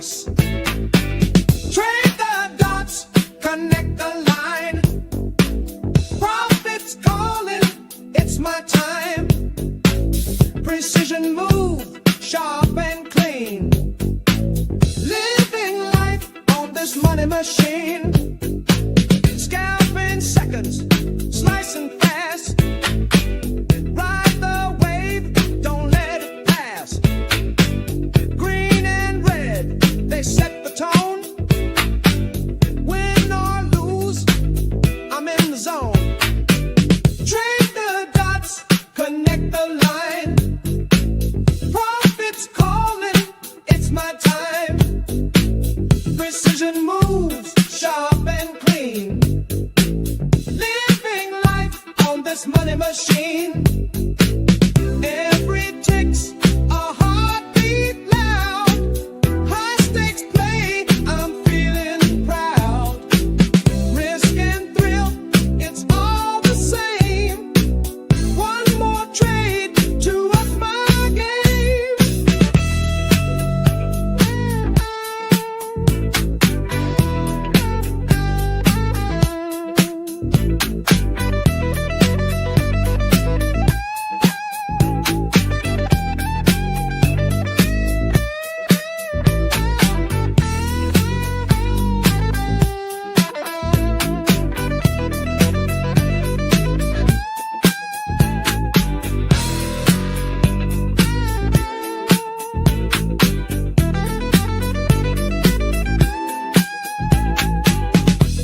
price. Trade the dots, connect the line. Profits calling, it's my time. Precision move, sharp and clean. Living life on this money machine. Scalping seconds, slicing fast. Ride the wave, don't let it pass. Green and red, they set the tone. Win or lose, I'm in the zone. Trade the dots, connect the line. Profits calling, it's my time. Precision moves, sharp and clean. Living life on this money machine. Every tick's a heartbeat loud. High stakes play, I'm feeling proud. Risk and thrill, it's all the same. One more trade to up my game.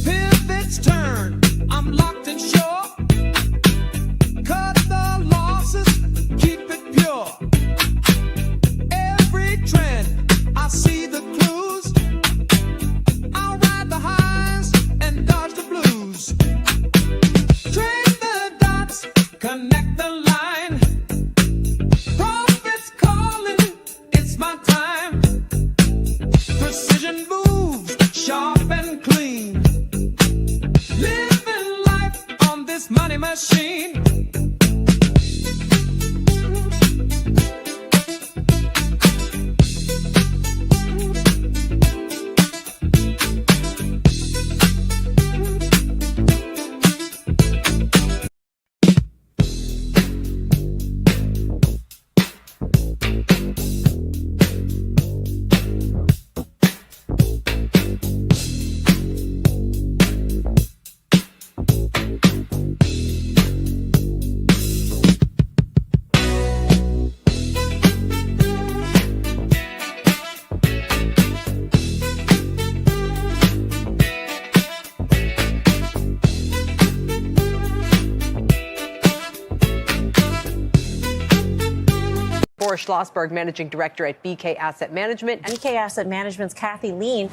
Pivots turn, I'm locked and sure. Cut the losses, keep it pure. Every trend, I see the clues. I'll ride the highs and dodge the blues. Trade the dots, connect the line. Profits calling, it's my time. Precision moves, sharp and clean. Living life on this money machine. Boris Schlossberg, Managing Director at BK Asset Management. BK Asset Management's Kathy Lean.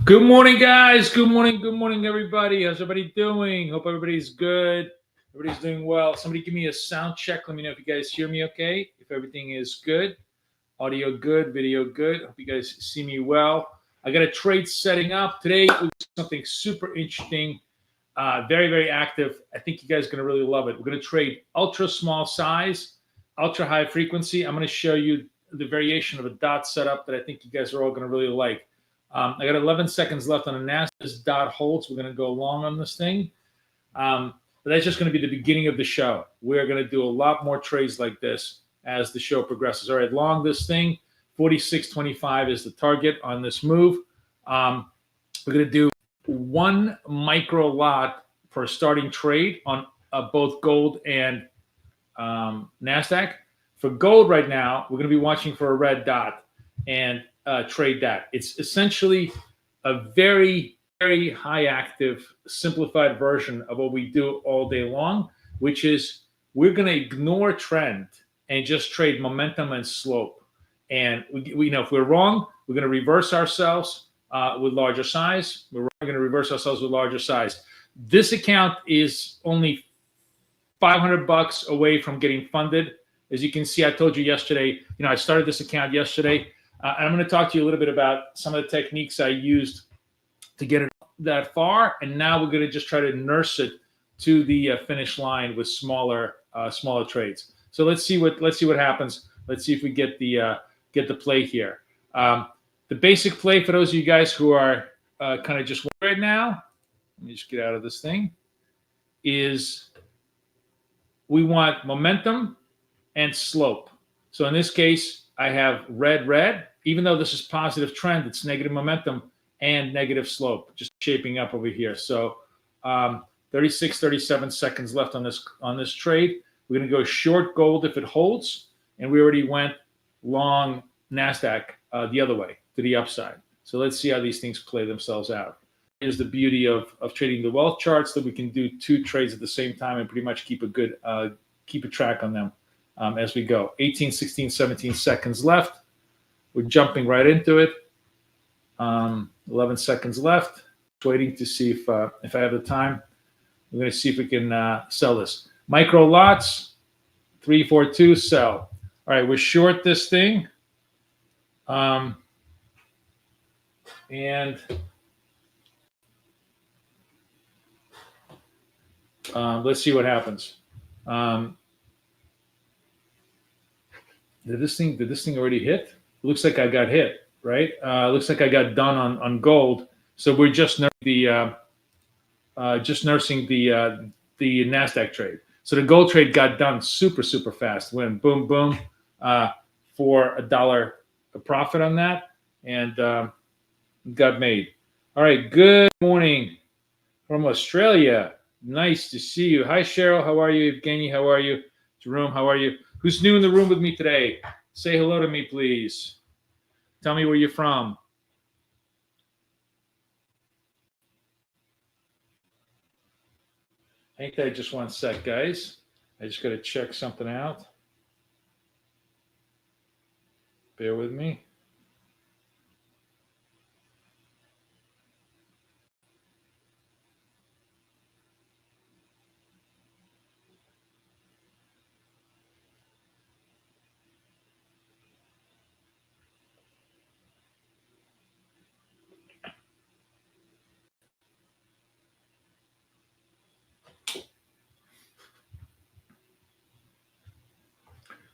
Good morning, guys. Good morning, everybody. How's everybody doing? Hope everybody's good. Everybody's doing well. Somebody give me a sound check. Let me know if you guys hear me okay, if everything is good. Audio good, video good. Hope you guys see me well. I got a trade setting up. Today was something super interesting, very, very active. I think you guys are going to really love it. We're going to trade ultra small size, ultra high frequency. I'm going to show you the variation of a dot setup that I think you guys are all going to really like. I got 11 seconds left on a NASDAQ. This dot holds. We're going to go long on this thing. But that's just going to be the beginning of the show. We're going to do a lot more trades like this as the show progresses. All right, long this thing. 46.25 is the target on this move. We're going to do one micro lot for a starting trade on both gold and NASDAQ. For gold right now, we're going to be watching for a red dot and trade that. It's essentially a very, very high active, simplified version of what we do all day long, which is we're going to ignore trend and just trade momentum and slope. And we know if we're wrong, we're going to reverse ourselves with larger size. We're going to reverse ourselves with larger size. This account is only $500 away from getting funded As you can see, I told you yesterday, I started this account yesterday. And I'm going to talk to you a little bit about some of the techniques I used to get it that far. And now we're going to just try to nurse it to the finish line with smaller trades. So let's see what happens. Let's see if we get the play here. The basic play for those of you guys who are kind of just right now, let me just get out of this thing, is we want momentum and slope. So in this case, I have red. Even though this is positive trend, it's negative momentum and negative slope, just shaping up over here. So 36, 37 seconds left on this trade. We're going to go short gold if it holds, and we already went long NASDAQ the other way to the upside. So let's see how these things play themselves out. Here's the beauty of trading the wealth charts, that we can do 2 trades at the same time and pretty much keep a track on them as we go. 18, 16, 17 seconds left. We're jumping right into it. 11 seconds left. Waiting to see if I have the time. We're going to see if we can sell this. Micro lots, 342, sell. All right, we're short this thing. And let's see what happens. Did this thing already hit? It looks like I got hit, right? Looks like I got done on gold. So we're just nursing the NASDAQ trade. So the gold trade got done super fast. Went boom, boom, for $1 a profit on that, and got made. All right, good morning from Australia. Nice to see you. Hi, Cheryl. How are you? Evgeny, how are you? Jerome, how are you? Who's new in the room with me today? Say hello to me, please. Tell me where you're from. Hang tight just one sec, guys. I just got to check something out. Bear with me.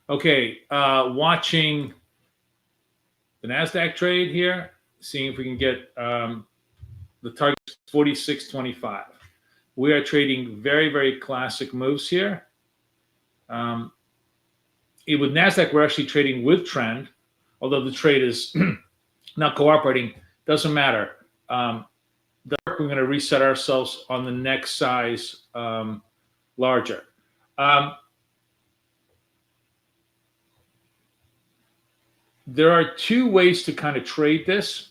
Okay, watching the NASDAQ trade here, seeing if we can get the target 46.25. We are trading very classic moves here. With NASDAQ, we're actually trading with trend, although the trade is not cooperating. Doesn't matter. We're going to reset ourselves on the next size larger. There are 2 ways to kind of trade this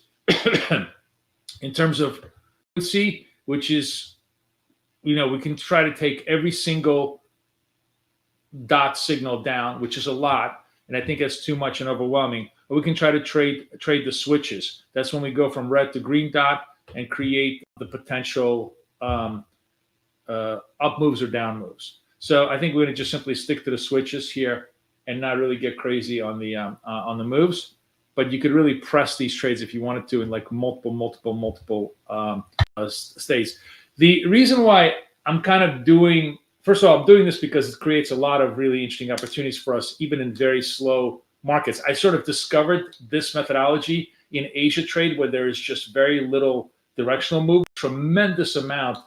in terms of frequency, which is, we can try to take every single dot signal down, which is a lot, and I think that's too much and overwhelming. Or we can try to trade the switches. That's when we go from red to green dot and create the potential up moves or down moves. So I think we're going to just simply stick to the switches here and not really get crazy on the moves. But you could really press these trades if you wanted to in like multiple states. The reason why I'm kind of doing, first of all, I'm doing this because it creates a lot of really interesting opportunities for us, even in very slow markets. I sort of discovered this methodology in Asia trade, where there is just very little directional move, tremendous amount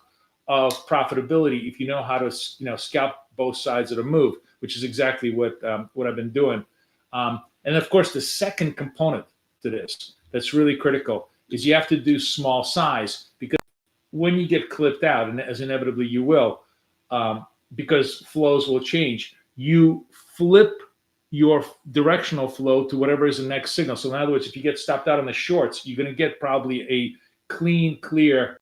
of profitability if you know how to scalp both sides of the move, which is exactly what I've been doing. And of course, the second component to this that's really critical is you have to do small size, because when you get clipped out, and as inevitably you will, because flows will change, you flip your directional flow to whatever is the next signal. So in other words, if you get stopped out on the shorts, you're going to get probably a clean, clear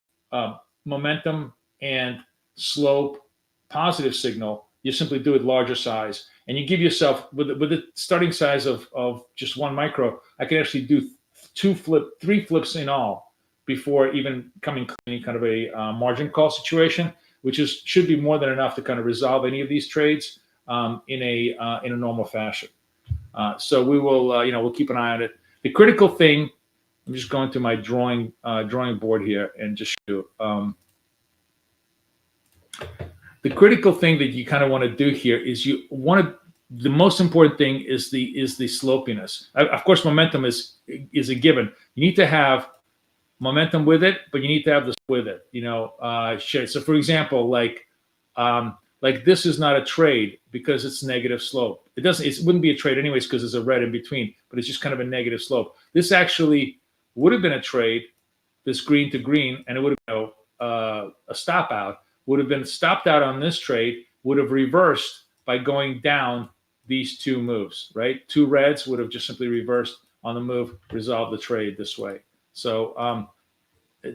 momentum and slope positive signal. You simply do it larger size, and you give yourself, with the starting size of just 1 micro, I can actually do 3 flips in all before even coming to any kind of a margin call situation, which should be more than enough to kind of resolve any of these trades. in a normal fashion. So we will, we'll keep an eye on it. The critical thing, I'm just going to my drawing board here and just show you. The critical thing that you kind of want to do here is the most important thing is the slopiness. Of course, momentum is a given. You need to have momentum with it, but you need to have this with it. So for example, like this is not a trade because it's negative slope. It wouldn't be a trade anyways because there's a red in between, but it's just kind of a negative slope. This actually would have been a trade, this green to green, and it would have been a stop out. Would have been stopped out on this trade, would have reversed by going down these two moves, right? Two reds would have just simply reversed on the move, resolved the trade this way. So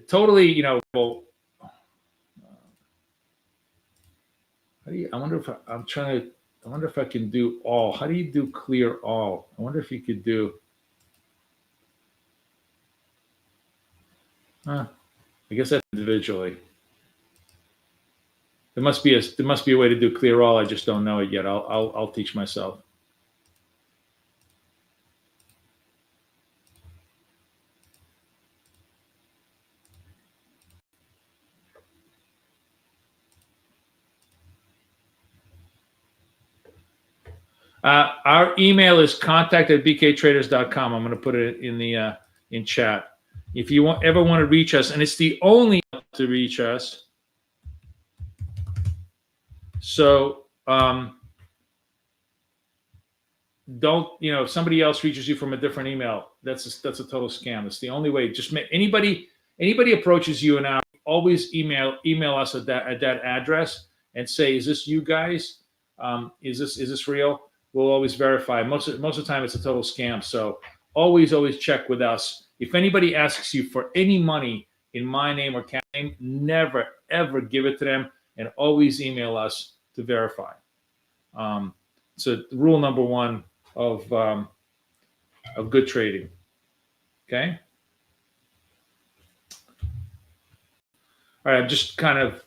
totally, well, I wonder if I can do all. How do you do clear all? I wonder if you could do, I guess that's individually. There must be a way to do clear all. I just don't know it yet. I'll teach myself. Our email is contact@bktraders.com. I'm going to put it in the in chat. If you ever want to reach us, and it's the only way to reach us. So don't, if somebody else reaches you from a different email, that's a total scam. It's the only way. Just anybody approaches you and always email us at that address and say, is this you guys? Is this real? We'll always verify. Most of the time, it's a total scam. So always check with us. If anybody asks you for any money in my name or Cat's name, never ever give it to them, and always email us to verify. So rule number one of good trading. Okay. All right. I'm just kind of,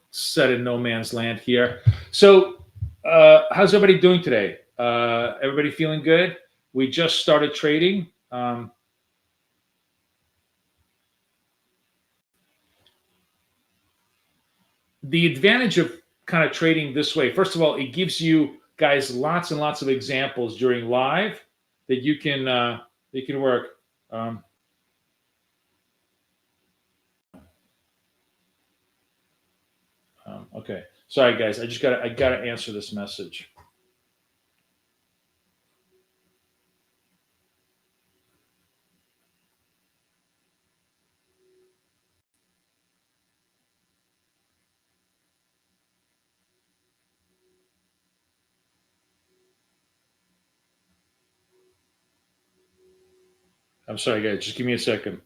set in no man's land here. So how's everybody doing today? Everybody feeling good? We just started trading. The advantage of kind of trading this way, first of all, it gives you guys lots and lots of examples during live that you can work. Okay, sorry guys, I gotta answer this message. I'm sorry, guys. Just give me a second.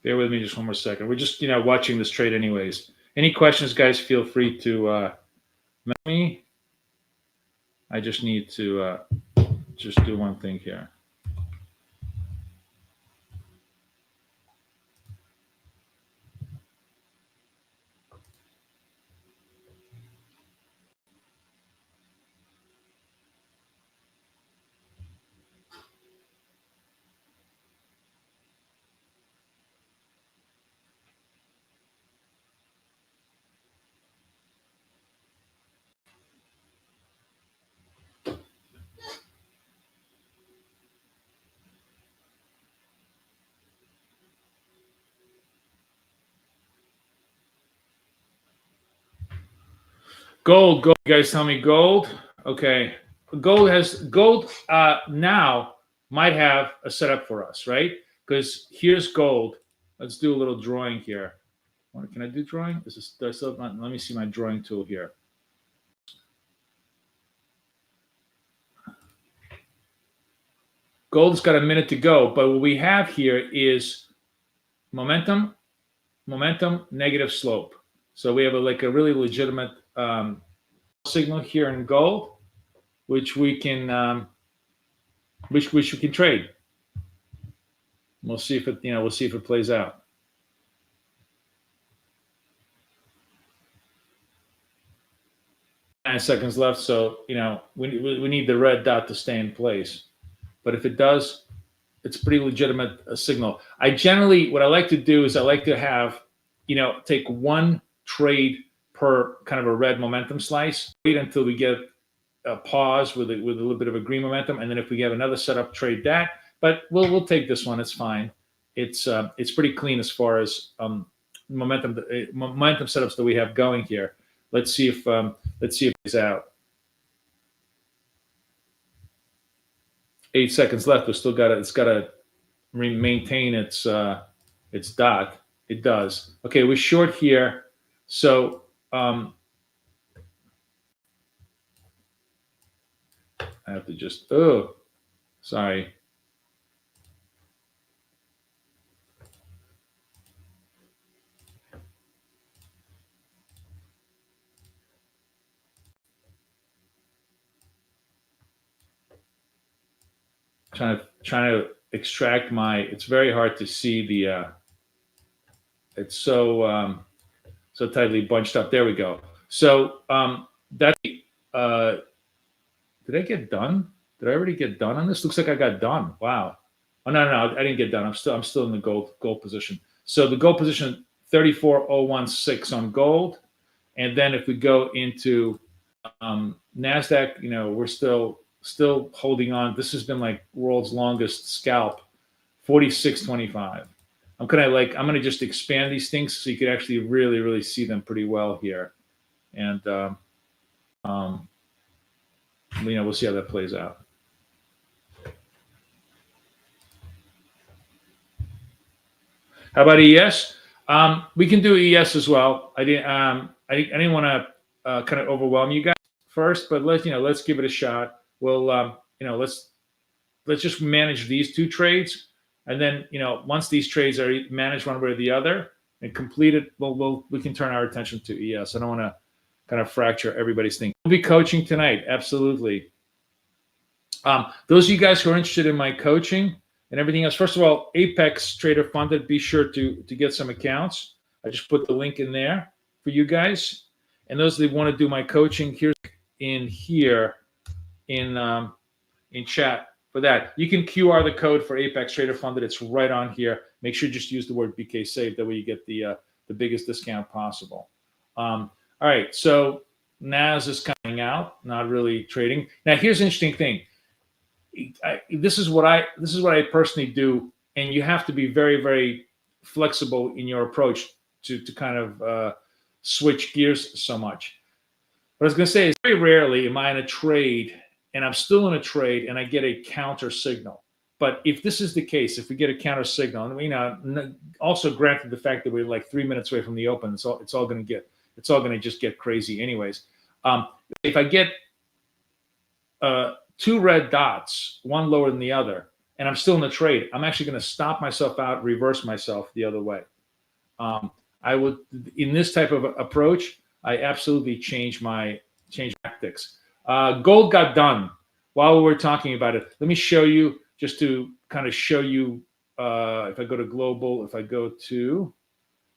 Bear with me just one more second. We're just, watching this trade anyways. Any questions, guys, feel free to message me. I just need to just do one thing here. Gold, you guys tell me gold. Okay. Gold now might have a setup for us, right? Because here's gold. Let's do a little drawing here. Can I do drawing? Let me see my drawing tool here. Gold's got a minute to go, but what we have here is momentum, negative slope. So we have a really legitimate signal here in gold, which we can which we can trade. We'll see if it plays out. Nine seconds left, so we need the red dot to stay in place. But if it does, it's a pretty legitimate signal. What I like to do is I like to have, take one trade per kind of a red momentum slice. Wait until we get a pause with a little bit of a green momentum, and then if we have another setup, trade that. But we'll take this one. It's fine. It's pretty clean as far as momentum setups that we have going here. Let's see if it's out. 8 seconds left. It's got to maintain its dot. It does. Okay, we're short here, so I have to just sorry. Trying to extract it's very hard to see the it's so tightly bunched up. There we go. So that did I get done? Did I already get done on this? Looks like I got done. Wow. Oh no, I didn't get done. I'm still in the gold position. So the gold position 34.016 on gold, and then if we go into Nasdaq, we're still holding on. This has been like world's longest scalp, 46.25. I'm gonna just expand these things so you can actually really see them pretty well here, and we'll see how that plays out. How about ES? We can do ES as well. I didn't want to kind of overwhelm you guys first, but let's give it a shot. We'll let's just manage these two trades, and then once these trades are managed one way or the other and completed, we can turn our attention to ES. I don't want to kind of fracture everybody's thinking. We'll be coaching tonight, absolutely. Those of you guys who are interested in my coaching and everything else, first of all, Apex Trader Funded, be sure to get some accounts. I just put the link in there for you guys. And those that want to do my coaching, here's in here in chat for that. You can QR the code for Apex Trader Funded. It's right on here. Make sure you just use the word BK Save. That way you get the biggest discount possible. All right, so NAS is coming out, not really trading. Now here's an interesting thing. This is what I personally do, and you have to be very flexible in your approach to kind of switch gears so much. What I was going to say is very rarely am I in a trade, and I'm still in a trade, and I get a counter signal. But if this is the case, if we get a counter signal, and also granted the fact that we're like 3 minutes away from the open, it's all going to just get crazy anyways. If I get two red dots, one lower than the other, and I'm still in the trade, I'm actually going to stop myself out, reverse myself the other way. I would, in this type of approach, I absolutely change tactics. Gold got done. While we're talking about it, let me show you, just to kind of show you, if I go to global, if I go to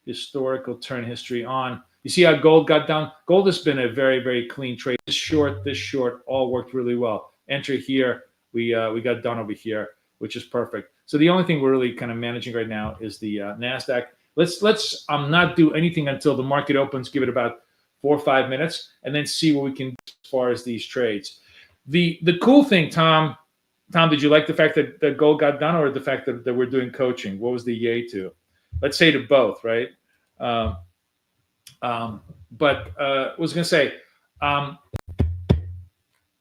historical turn history on, you see how gold got done? Gold has been a very clean trade. This short, all worked really well. Enter here, we got done over here, which is perfect. So the only thing we're really kind of managing right now is the Nasdaq. Let's not do anything until the market opens. Give it about 4 or 5 minutes, and then see what we can do as far as these trades. The cool thing, Tom, did you like the fact that gold got done, or the fact that we're doing coaching? What was the yay to? Let's say to both, right? But I was going to say,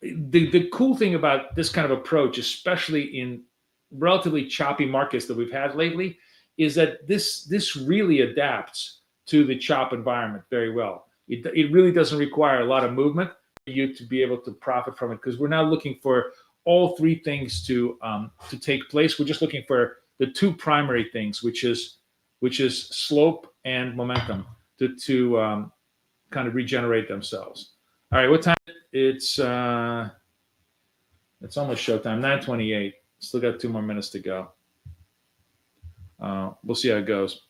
the cool thing about this kind of approach, especially in relatively choppy markets that we've had lately is that this really adapts to the chop environment very well. It really doesn't require a lot of movement for you to be able to profit from it, because we're not looking for all three things to take place. We're just looking for the two primary things, which is slope and momentum to kind of regenerate themselves. All right, what time? It's almost showtime. 9:28. Still got 2 more minutes to go. We'll see how it goes.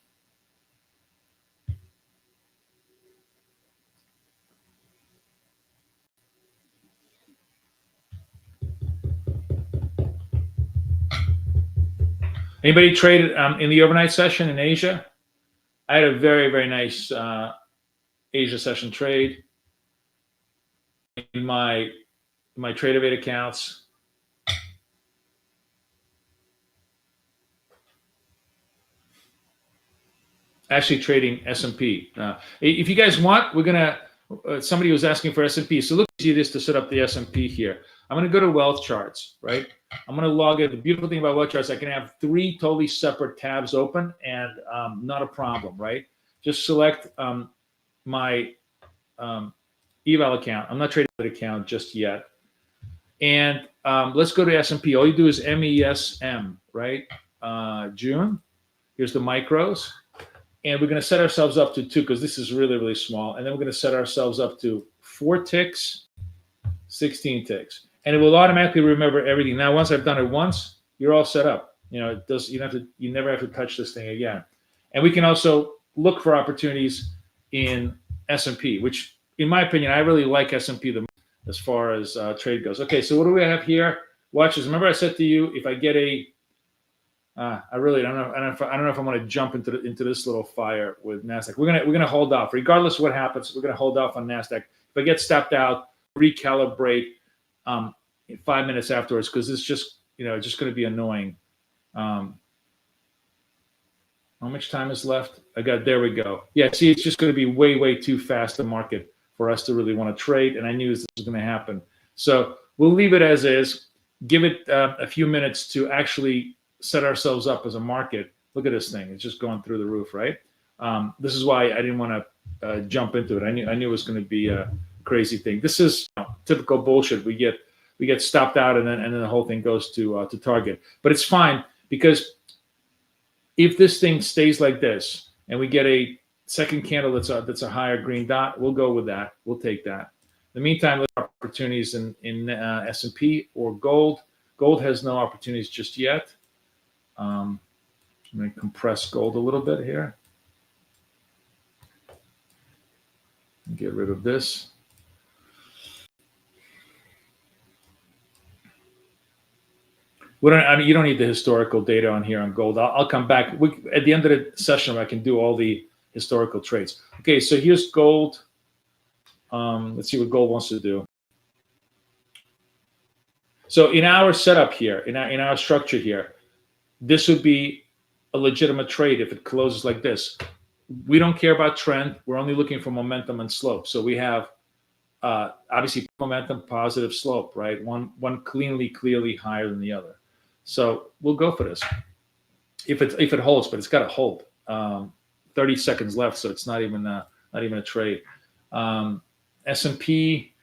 Anybody traded in the overnight session in Asia? I had a very, very nice Asia session trade in my Tradeovate accounts. Actually trading S&P. If you guys want, we're gonna. Somebody was asking for S&P, so look how easy it is to set up the S&P here. I'm gonna go to wealth charts, right? I'm gonna log in. The beautiful thing about wealth charts, I can have 3 totally separate tabs open, and not a problem, right? Just select my eval account. I'm not trading that account just yet, and let's go to S&P. All you do is MESM, right? June. Here's the micros. And we're going to set ourselves up to 2, because this is really, really small. And then we're going to set ourselves up to 4 ticks, 16 ticks. And it will automatically remember everything. Now, once I've done it once, you're all set up. You know, it does. You never have to touch this thing again. And we can also look for opportunities in S&P, which, in my opinion, I really like S&P the most as far as trade goes. Okay, so what do we have here? Watch this. Remember, I said to you, if I get a I really don't know. I don't know if I'm going to jump into this little fire with Nasdaq. We're gonna hold off, regardless of what happens. We're gonna hold off on Nasdaq. If I get stepped out, recalibrate in 5 minutes afterwards, because it's just just going to be annoying. How much time is left? There we go. Yeah, see, it's just going to be way too fast a market for us to really want to trade, and I knew this was going to happen. So we'll leave it as is. Give it a few minutes to actually set ourselves up as a market. Look at this thing; it's just going through the roof, right? This is why I didn't want to jump into it. I knew it was going to be a crazy thing. This is typical bullshit. We get stopped out, and then the whole thing goes to target. But it's fine, because if this thing stays like this, and we get a second candle that's a higher green dot, we'll go with that. We'll take that. In the meantime, there's opportunities in S&P or gold. Gold has no opportunities just yet. I'm going to compress gold a little bit here. Get rid of this. You don't need the historical data on here on gold. I'll come back. At the end of the session, I can do all the historical trades. Okay, so here's gold. Let's see what gold wants to do. So in our setup here, in our structure here, this would be a legitimate trade if it closes like this. We don't care about trend. We're only looking for momentum and slope. So we have obviously momentum, positive slope, right? One clearly higher than the other. So we'll go for this if it holds, but it's got to hold. 30 seconds left, so it's not even a trade. S&P,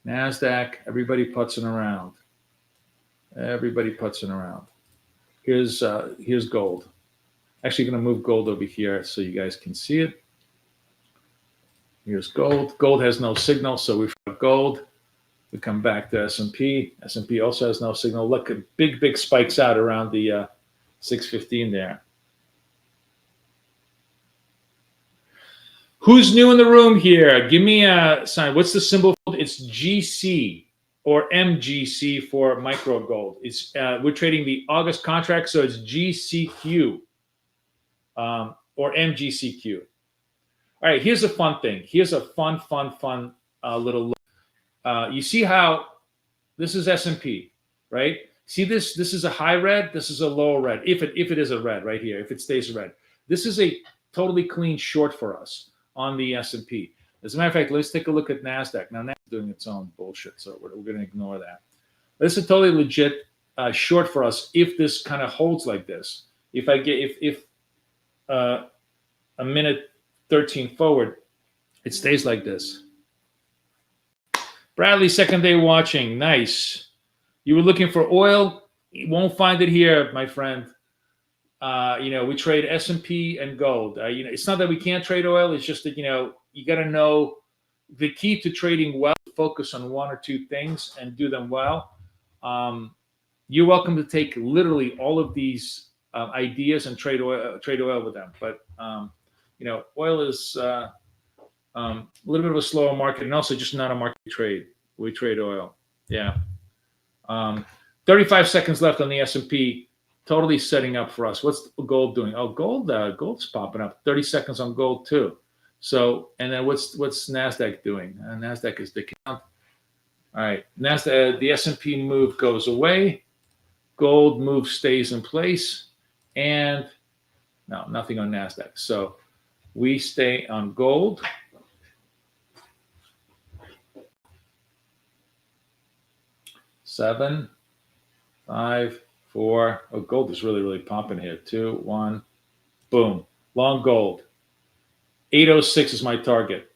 Nasdaq, everybody putzing around. Everybody putzing around. Here's gold. Actually, going to move gold over here so you guys can see it. Here's gold. Gold has no signal, so we've got gold. We come back to S&P. S&P also has no signal. Look at big spikes out around the 615 there. Who's new in the room here? Give me a sign. What's the symbol? It's GC or MGC for micro gold. It's we're trading the August contract, so it's GCQ or MGCQ. All right, here's a fun thing. Here's a fun little look. You see how this is S&P, right? See this? This is a high red. This is a low red. If it is a red right here, if it stays red, this is a totally clean short for us on the S&P. As a matter of fact, let's take a look at Nasdaq. Now Nasdaq is doing its own bullshit, so we're going to ignore that. This is a totally legit short for us if this kind of holds like this. If I get if a minute 13 forward, it stays like this. Bradley, second day watching. Nice. You were looking for oil. You won't find it here, my friend. We trade S&P and gold. It's not that we can't trade oil. It's just that, you got to know the key to trading well, focus on one or two things and do them well. You're welcome to take literally all of these ideas and trade oil with them. But, oil is a little bit of a slower market and also just not a market trade. We trade oil. Yeah. 35 seconds left on the S&P. Totally setting up for us. What's gold doing? Oh, gold's popping up. 30 seconds on gold too. So, and then what's NASDAQ doing? NASDAQ is the count. All right, NASDAQ, the S&P move goes away. Gold move stays in place, and no, nothing on NASDAQ. So we stay on gold. Seven, 5, 4. Oh, gold is really, really pumping here. 2, 1, boom. Long gold. 806 is my target.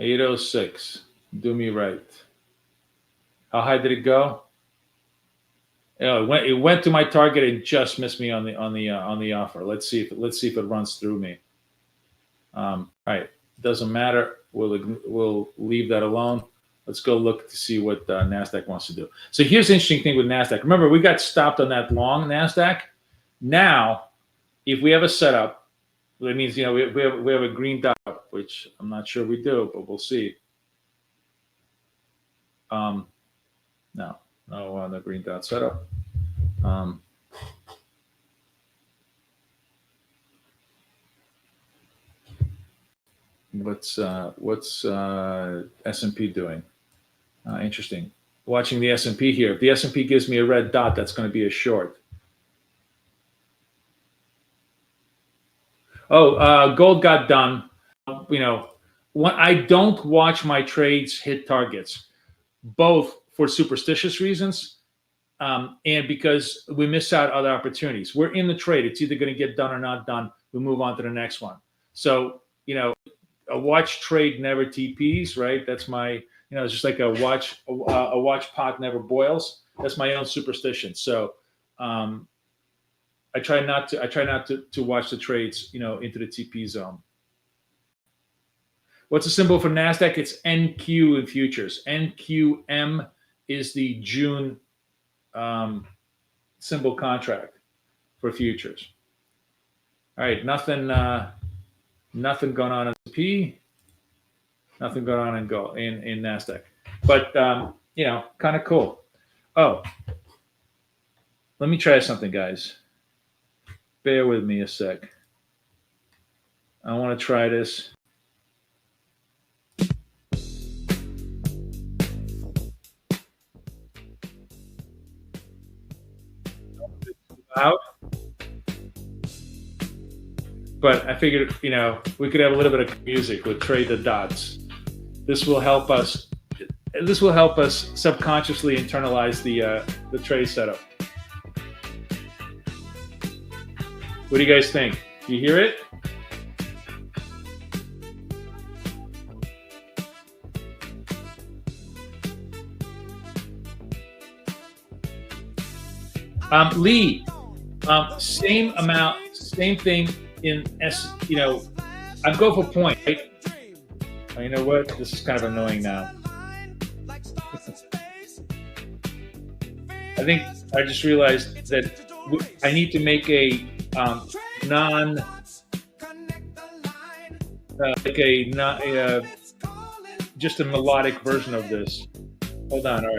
806. Do me right. How high did it go? It went to my target and just missed me on the offer. Let's see if it runs through me. All right. Doesn't matter. We'll leave that alone. Let's go look to see what NASDAQ wants to do. So here's the interesting thing with NASDAQ. Remember, we got stopped on that long NASDAQ. Now, if we have a setup, that means we have a green dot, which I'm not sure we do, but we'll see. No green dot setup. What's S&P doing? Interesting. Watching the S&P here. If the S&P gives me a red dot, that's going to be a short. Oh, gold got done. I don't watch my trades hit targets, both for superstitious reasons and because we miss out other opportunities. We're in the trade. It's either going to get done or not done. We move on to the next one. So, a watch trade never TPs, right? That's my, it's just like a watch pot never boils. That's my own superstition. So, I try not to watch the trades, into the TP zone. What's the symbol for NASDAQ? It's NQ in futures. NQM is the June symbol contract for futures. All right, nothing going on in S&P, nothing going on in gold in NASDAQ, but kind of cool. Oh, let me try something, guys. Bear with me a sec. I want to try this. Out. But I figured, we could have a little bit of music with Trade the Dots. This will help us subconsciously internalize the trade setup. What do you guys think? Do you hear it? Lee, same amount, same thing in S. I'd go for point. Right? Oh, you know what? This is kind of annoying now. I think I just realized that I need to make a just a melodic version of this. Hold on. All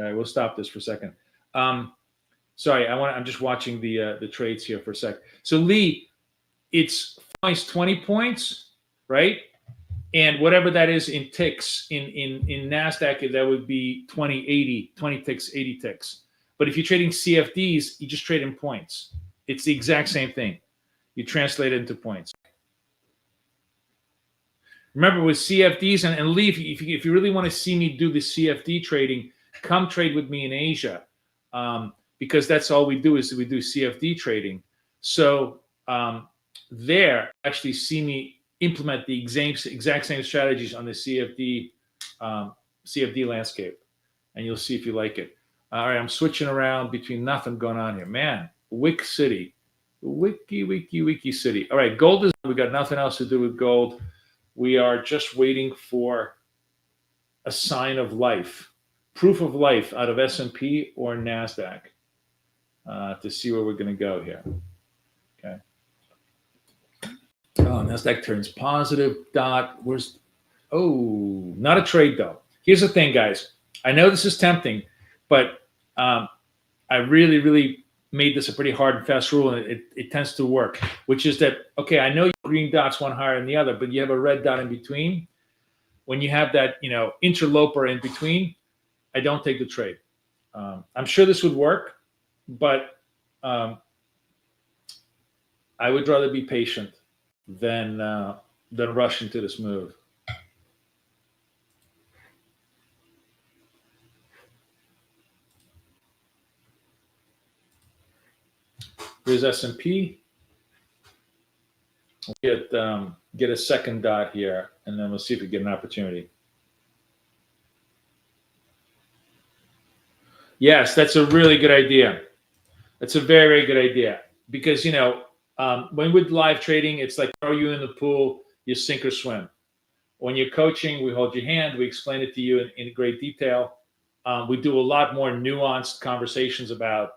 right, we'll stop this for a second. Sorry, I'm just watching the trades here for a sec. So Lee, it's 20 points, right? And whatever that is in ticks in NASDAQ, that would be 20 ticks, 80 ticks. But if you're trading CFDs, you just trade in points. It's the exact same thing. You translate it into points. Remember with CFDs and Lee, if you really want to see me do the CFD trading, come trade with me in Asia, because that's all we do is we do CFD trading. So there, actually see me implement the exact same strategies on the CFD landscape, and you'll see if you like it. All right, I'm switching around between nothing going on here, man. Wick City, wiki city. All right, gold is. We got nothing else to do with gold. We are just waiting for a sign of life, proof of life out of S&P or NASDAQ to see where we're going to go here. Okay. Oh, NASDAQ turns positive. Not a trade though. Here's the thing, guys. I know this is tempting, but I really made this a pretty hard and fast rule, and it tends to work, which is that, okay, I know your green dot's one higher than the other, but you have a red dot in between. When you have that, interloper in between, I don't take the trade. I'm sure this would work, but I would rather be patient than rush into this move. Here's S&P. We'll get a second dot here, and then we'll see if we get an opportunity. Yes, that's a really good idea. That's a very good idea, because when with live trading, it's like throw you in the pool, you sink or swim. When you're coaching, we hold your hand, we explain it to you in great detail. We do a lot more nuanced conversations about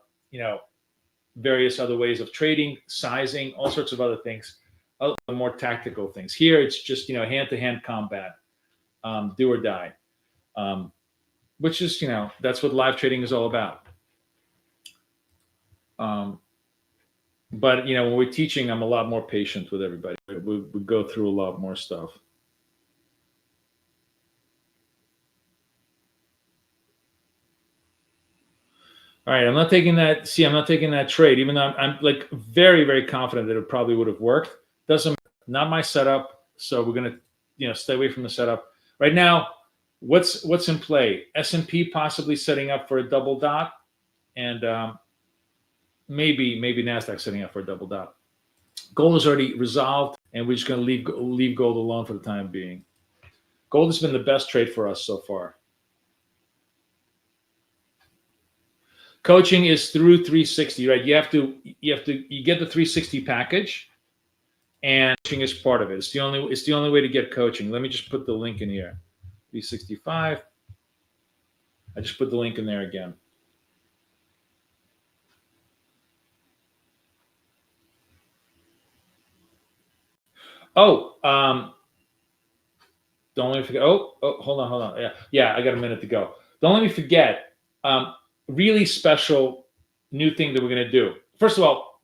various other ways of trading, sizing, all sorts of other things, other more tactical things. Here, it's just hand-to-hand combat, do or die, which is that's what live trading is all about. But when we're teaching, I'm a lot more patient with everybody. We go through a lot more stuff. All right, I'm not taking that. See, I'm not taking that trade, even though I'm like very confident that it probably would have worked. Doesn't, not my setup. So we're gonna stay away from the setup right now. What's in play? S&P possibly setting up for a double dot, and maybe NASDAQ setting up for a double dot. Gold is already resolved, and we're just going to leave gold alone for the time being. Gold has been the best trade for us so far. Coaching is through 360, right? You get the 360 package, and coaching is part of it. It's the only way to get coaching. Let me just put the link in here. 365. I just put the link in there again. Oh, don't let me forget. Oh, hold on. Yeah, I got a minute to go. Don't let me forget. Really special new thing that we're going to do. First of all,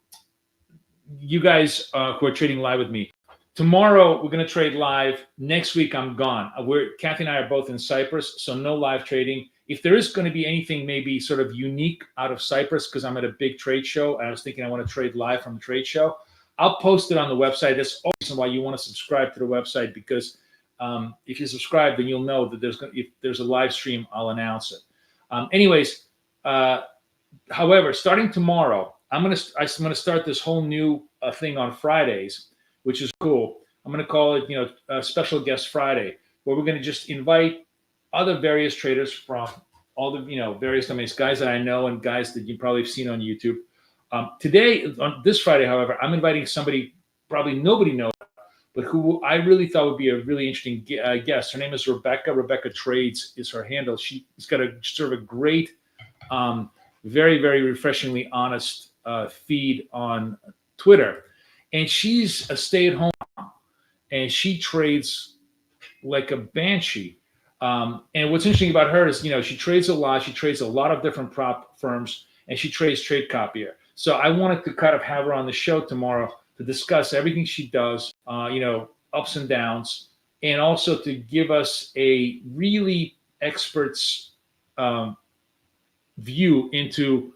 you guys who are trading live with me, tomorrow we're going to trade live. Next week I'm gone. Kathy and I are both in Cyprus, so no live trading. If there is going to be anything maybe sort of unique out of Cyprus, because I'm at a big trade show and I was thinking I want to trade live from the trade show, I'll post it on the website. That's the reason why you want to subscribe to the website, because if you subscribe, then you'll know that if there's a live stream, I'll announce it. However, starting tomorrow, I'm gonna start this whole new thing on Fridays, which is cool. I'm gonna call it a special guest Friday, where we're gonna just invite other various traders from all the various companies, guys that I know and guys that you probably have seen on YouTube. Today, on this Friday, however, I'm inviting somebody probably nobody knows, but who I really thought would be a really interesting guest. Her name is Rebecca. Rebecca Trades is her handle. She's got a sort of a great, very refreshingly honest feed on Twitter, and she's a stay-at-home mom, and she trades like a banshee. And what's interesting about her is she trades a lot. She trades a lot of different prop firms, and she trades Trade Copier. So I wanted to kind of have her on the show tomorrow to discuss everything she does, ups and downs, and also to give us a really expert's view into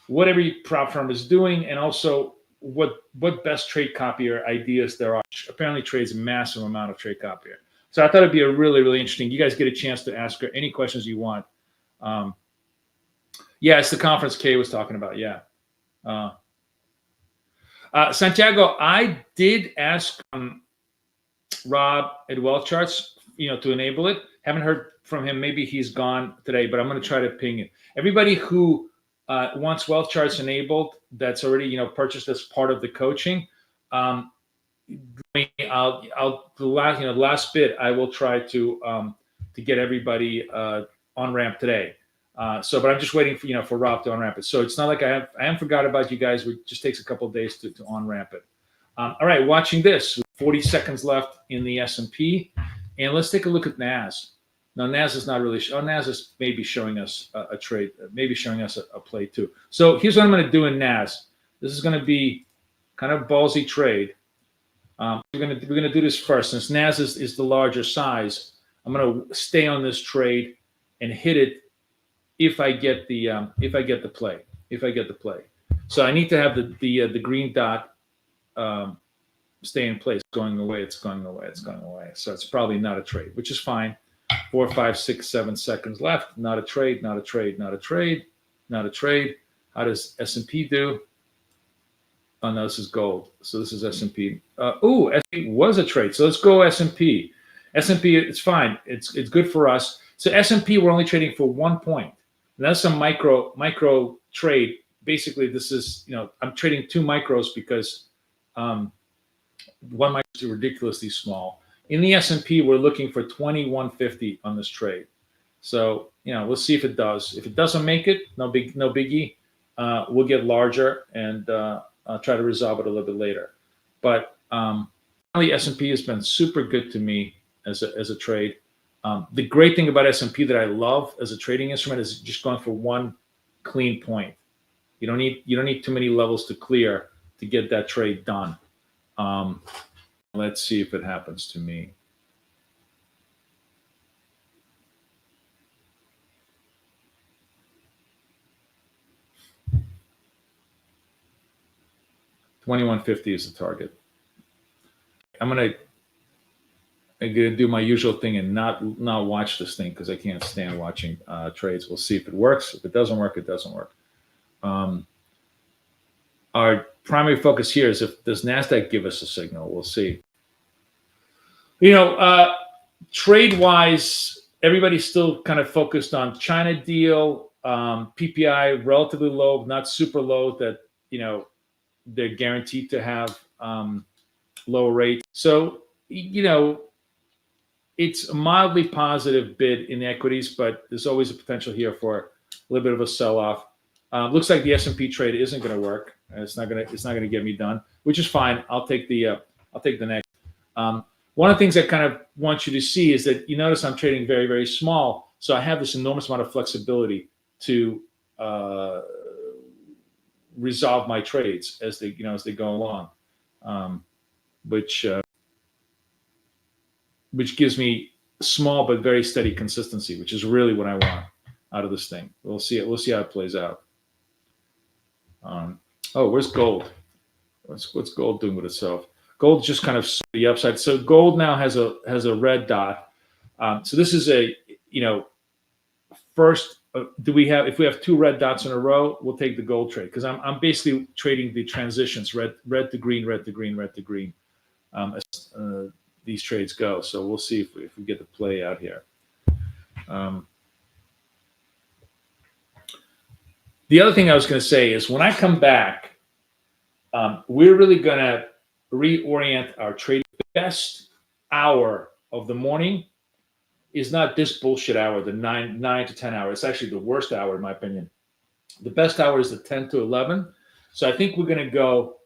what every prop firm is doing, and also what best Trade Copier ideas there are. She apparently trades a massive amount of Trade Copier. So I thought it'd be a really, really interesting. You guys get a chance to ask her any questions you want. Yeah, it's the conference Kay was talking about. Yeah. Santiago, I did ask Rob at Wealth Charts, to enable it. Haven't heard from him. Maybe he's gone today, but I'm going to try to ping it. Everybody who wants Wealth Charts enabled, that's already purchased as part of the coaching. The last bit, I will try to get everybody on ramp today. But I'm just waiting for Rob to on ramp it. So it's not like I haven't forgot about you guys. It just takes a couple of days to on ramp it. All right, watching this. 40 seconds left in the S&P, and let's take a look at NAS. Now NAS is not really. NAS is maybe showing us a trade, maybe showing us a play too. So here's what I'm going to do in NAS. This is going to be kind of ballsy trade. We're gonna do this first. Since NAS is the larger size, I'm gonna stay on this trade and hit it if I get the play. So I need to have the green dot stay in place. Going away. So it's probably not a trade, which is fine. 4, 5, 6, 7 seconds left. Not a trade. How does S&P do? Oh no, this is gold. So this is S&P. S&P was a trade. So let's go S&P. S&P, it's fine. It's good for us. So S&P, we're only trading for 1 point. And that's a micro trade. Basically, this is I'm trading 2 micros because 1 micro is ridiculously small. In the S&P, we're looking for 2150 on this trade. So we'll see if it does. If it doesn't make it, no biggie. We'll get larger and I'll try to resolve it a little bit later. But the S&P has been super good to me as a trade. The great thing about S&P that I love as a trading instrument is just going for 1 clean point. You don't need too many levels to clear to get that trade done. Let's see if it happens to me. $21.50 is the target. I'm gonna do my usual thing and not watch this thing because I can't stand watching trades. We'll see if it works. If it doesn't work, it doesn't work. Our primary focus here is does NASDAQ give us a signal? We'll see. Trade-wise, everybody's still kind of focused on China deal, PPI relatively low, not super low that they're guaranteed to have low rates. So it's a mildly positive bid in equities, but there's always a potential here for a little bit of a sell-off. Looks like the S&P trade isn't going to work. It's not going to get me done, which is fine. I'll take the next. One of the things I kind of want you to see is that you notice I'm trading very, very small, so I have this enormous amount of flexibility to resolve my trades as they go along, which gives me small but very steady consistency, which is really what I want out of this thing. We'll see how it plays out. Where's gold? What's gold doing with itself? Gold just kind of the upside. So gold now has a red dot. So this is first. If we have 2 red dots in a row, we'll take the gold trade because I'm basically trading the transitions, red to green, red to green, red to green, as these trades go. So we'll see if we get the play out here. The other thing I was going to say is when I come back, we're really going to reorient our trade. The best hour of the morning is not this bullshit hour, the 9 to 10 hour. It's actually the worst hour in my opinion. The best hour is the 10 to 11. So I think we're going to go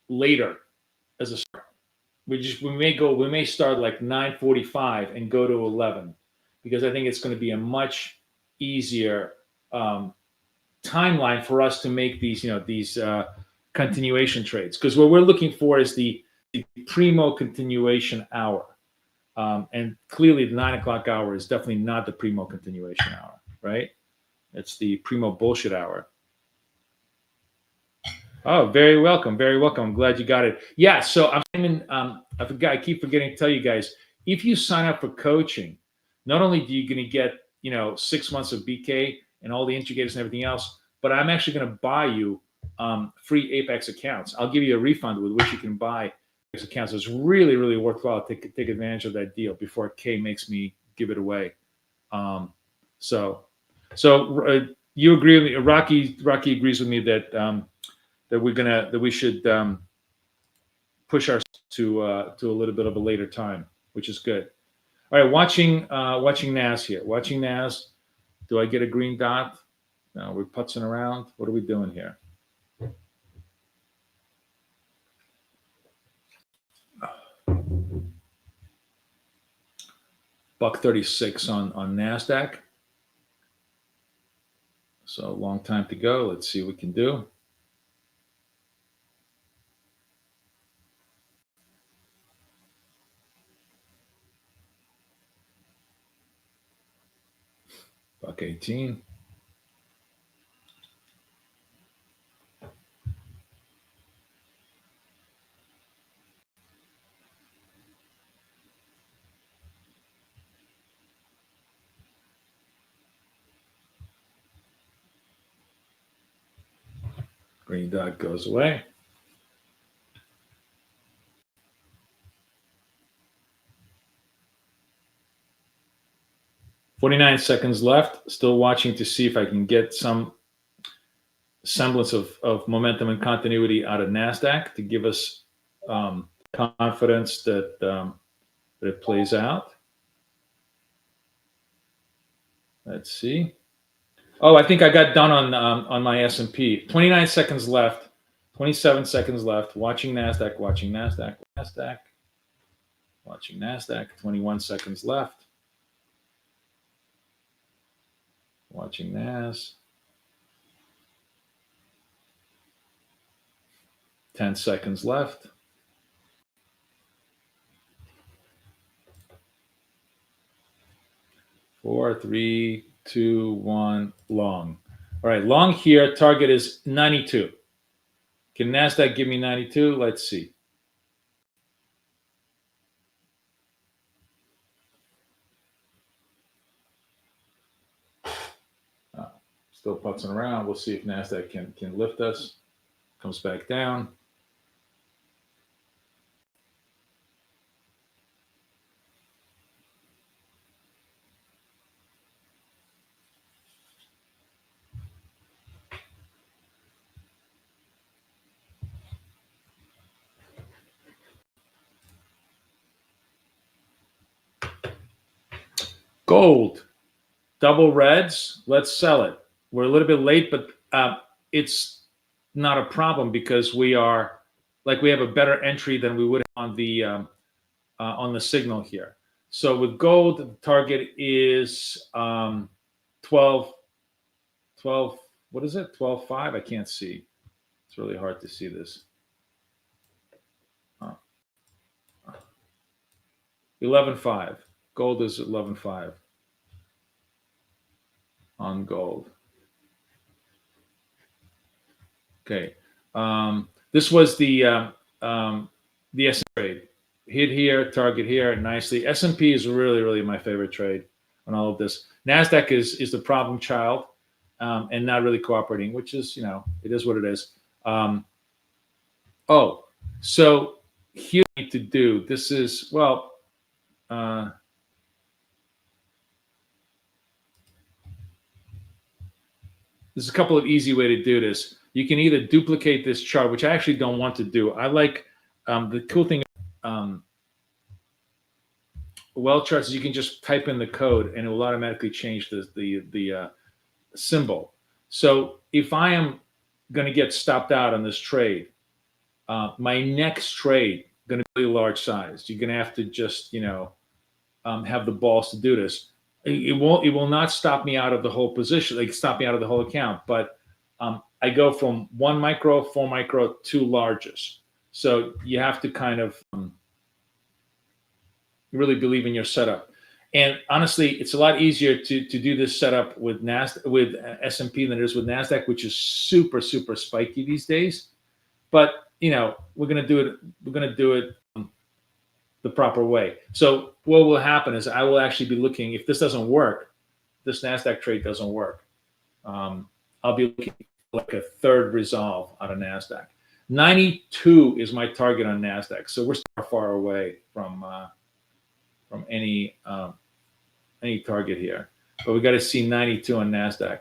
later as a start. We may start like 9:45 and go to 11 because I think it's going to be a much easier timeline for us to make these continuation trades, because what we're looking for is the primo continuation hour. And clearly the 9 o'clock hour is definitely not the primo continuation hour, right? It's the primo bullshit hour. Oh, very welcome. Very welcome. I'm glad you got it. Yeah. So I'm in, I forgot, I keep forgetting to tell you guys, if you sign up for coaching, not only do you going to get, 6 months of BK and all the indicators and everything else, but I'm actually going to buy you free Apex accounts. I'll give you a refund with which you can buy Apex accounts. It's really, really worthwhile to take advantage of that deal before Kay makes me give it away. Um, so, you agree with me? Rocky agrees with me that that we should push our to a little bit of a later time, which is good. All right, watching Nas here. Watching Nas. Do I get a green dot? No, we're putzing around. What are we doing here? $136 on Nasdaq. So a long time to go. Let's see what we can do. $118. Green dot goes away. $49 seconds left. Still watching to see if I can get some semblance of momentum and continuity out of Nasdaq to give us confidence that that it plays out. Let's see. Oh, I think I got done on my S&P. 29 seconds left. 27 seconds left. Watching Nasdaq. Watching Nasdaq. Nasdaq. Watching Nasdaq. 21 seconds left. Watching Nas. 10 seconds left. Four, three, two, one, long. All right, long here. Target is 92. Can Nasdaq give me 92? Let's see. Still putzing around. We'll see if Nasdaq can lift us. Comes back down. Gold, double reds. Let's sell it. We're a little bit late, but it's not a problem because we have a better entry than we would on the signal here. So with gold, the target is 12. What is it? 12.5. I can't see. It's really hard to see this. 11.5. Gold is 11.5 on gold. Okay. This was the S&P trade. Hit here, target here, nicely. S&P is really, really my favorite trade on all of this. Nasdaq is the problem child, and not really cooperating, which is, it is what it is. So here we need to do, this is, there's a couple of easy way to do this. You can either duplicate this chart, which I actually don't want to do. I like the cool thing well charts is you can just type in the code and it will automatically change the symbol. So if I am going to get stopped out on this trade, my next trade going to be really large size. You're going to have to just have the balls to do this. It will not stop me out of the whole position. Like stop me out of the whole account, but I go from 1 micro, 4 micro, 2 largest. So you have to kind of really believe in your setup. And honestly, it's a lot easier to do this setup with S&P than it is with Nasdaq, which is super, super spiky these days. but we're gonna do it. We're gonna do it the proper way. So what will happen is I will actually be looking. If this doesn't work, this Nasdaq trade doesn't work. I'll be looking for like a third resolve out of Nasdaq. 92 is my target on Nasdaq, so we're far away from any target here. But we got to see 92 on Nasdaq.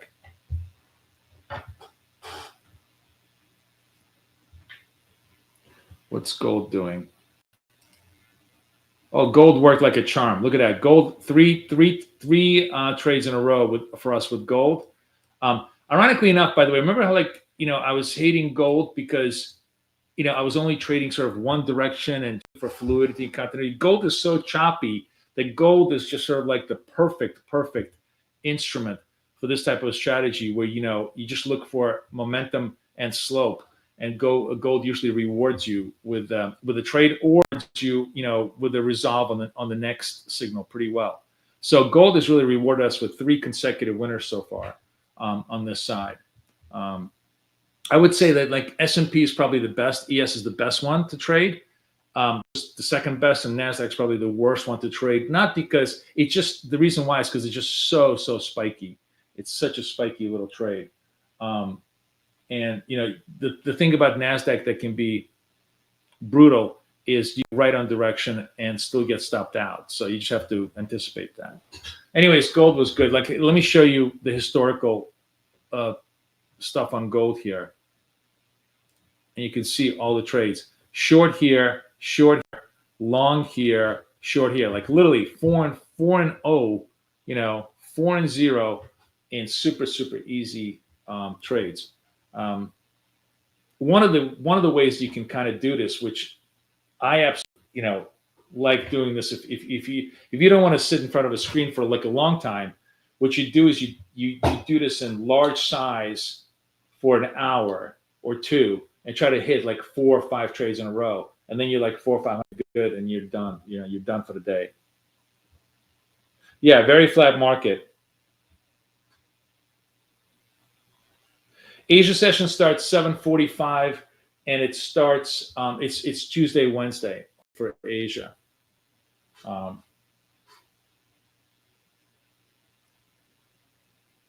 What's gold doing? Oh, gold worked like a charm. Look at that. Gold, three trades in a row for us with gold. Ironically enough, by the way, remember how I was hating gold because I was only trading sort of one direction and for fluidity and continuity. Gold is so choppy that gold is just sort of like the perfect instrument for this type of strategy where you just look for momentum and slope, and gold usually rewards you with a trade or with a resolve on the next signal pretty well. So gold has really rewarded us with 3 consecutive winners so far on this side. I would say that like S&P is probably the best. ES is the best one to trade. The second best, and Nasdaq's probably the worst one to trade. Not because it's just the reason why is because it's just so spiky. It's such a spiky little trade. And the thing about Nasdaq that can be brutal is you right on direction and still get stopped out. So you just have to anticipate that. Anyways, gold was good. Like, let me show you the historical stuff on gold here. And you can see all the trades. Short here, long here, short here. Like literally 4 and 0, 4 and 0 in super easy trades. One of the ways you can kind of do this, which I absolutely like doing this, if you don't want to sit in front of a screen for like a long time, what you do is you do this in large size for an hour or 2 and try to hit like 4 or 5 trades in a row, and then you're like 4 or 5 good and you're done. You're done for the day. Yeah, very flat market. Asia session starts 7:45, and it starts. It's Tuesday, Wednesday for Asia. It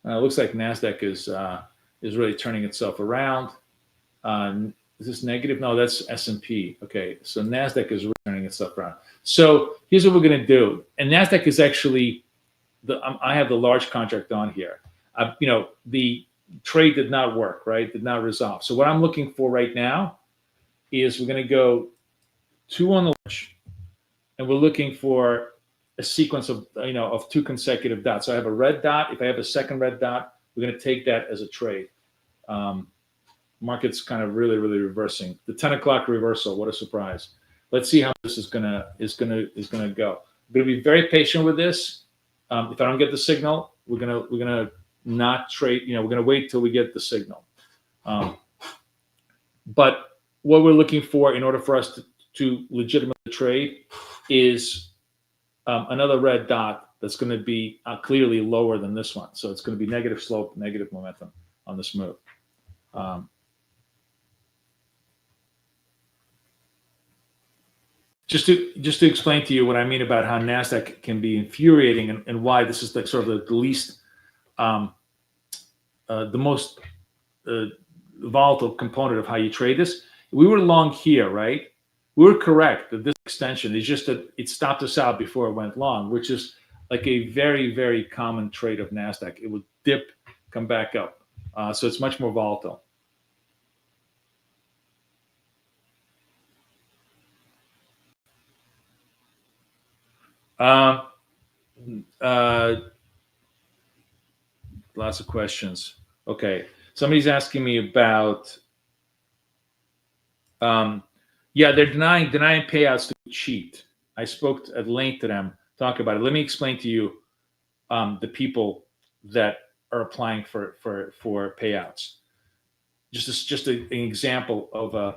looks like Nasdaq is really turning itself around. Is this negative? No, that's S&P. Okay, so Nasdaq is really turning itself around. So here's what we're going to do. And Nasdaq is actually I have the large contract on here. The trade did not work, right? Did not resolve. So what I'm looking for right now is we're going to go 2 on the large, and we're looking for a sequence of 2 consecutive dots. So I have a red dot. If I have a second red dot, we're going to take that as a trade. Market's kind of really reversing. The 10 o'clock reversal. What a surprise! Let's see how this is gonna go. I'm gonna be very patient with this. If I don't get the signal, we're gonna not trade. We're gonna wait till we get the signal. But what we're looking for in order for us to legitimately trade is another red dot that's going to be clearly lower than this one. So it's going to be negative slope, negative momentum on this move. Just to explain to you what I mean about how Nasdaq can be infuriating and why this is like sort of the least, the most volatile component of how you trade this. We were long here, right? We were correct that this extension is just that it stopped us out before it went long, which is like a very common trade of Nasdaq. It would dip, come back up, so it's much more volatile. Lots of questions. Okay, somebody's asking me about. Yeah, they're denying payouts to cheat. I spoke at length to them, talk about it. Let me explain to you the people that are applying for payouts. Just an example of a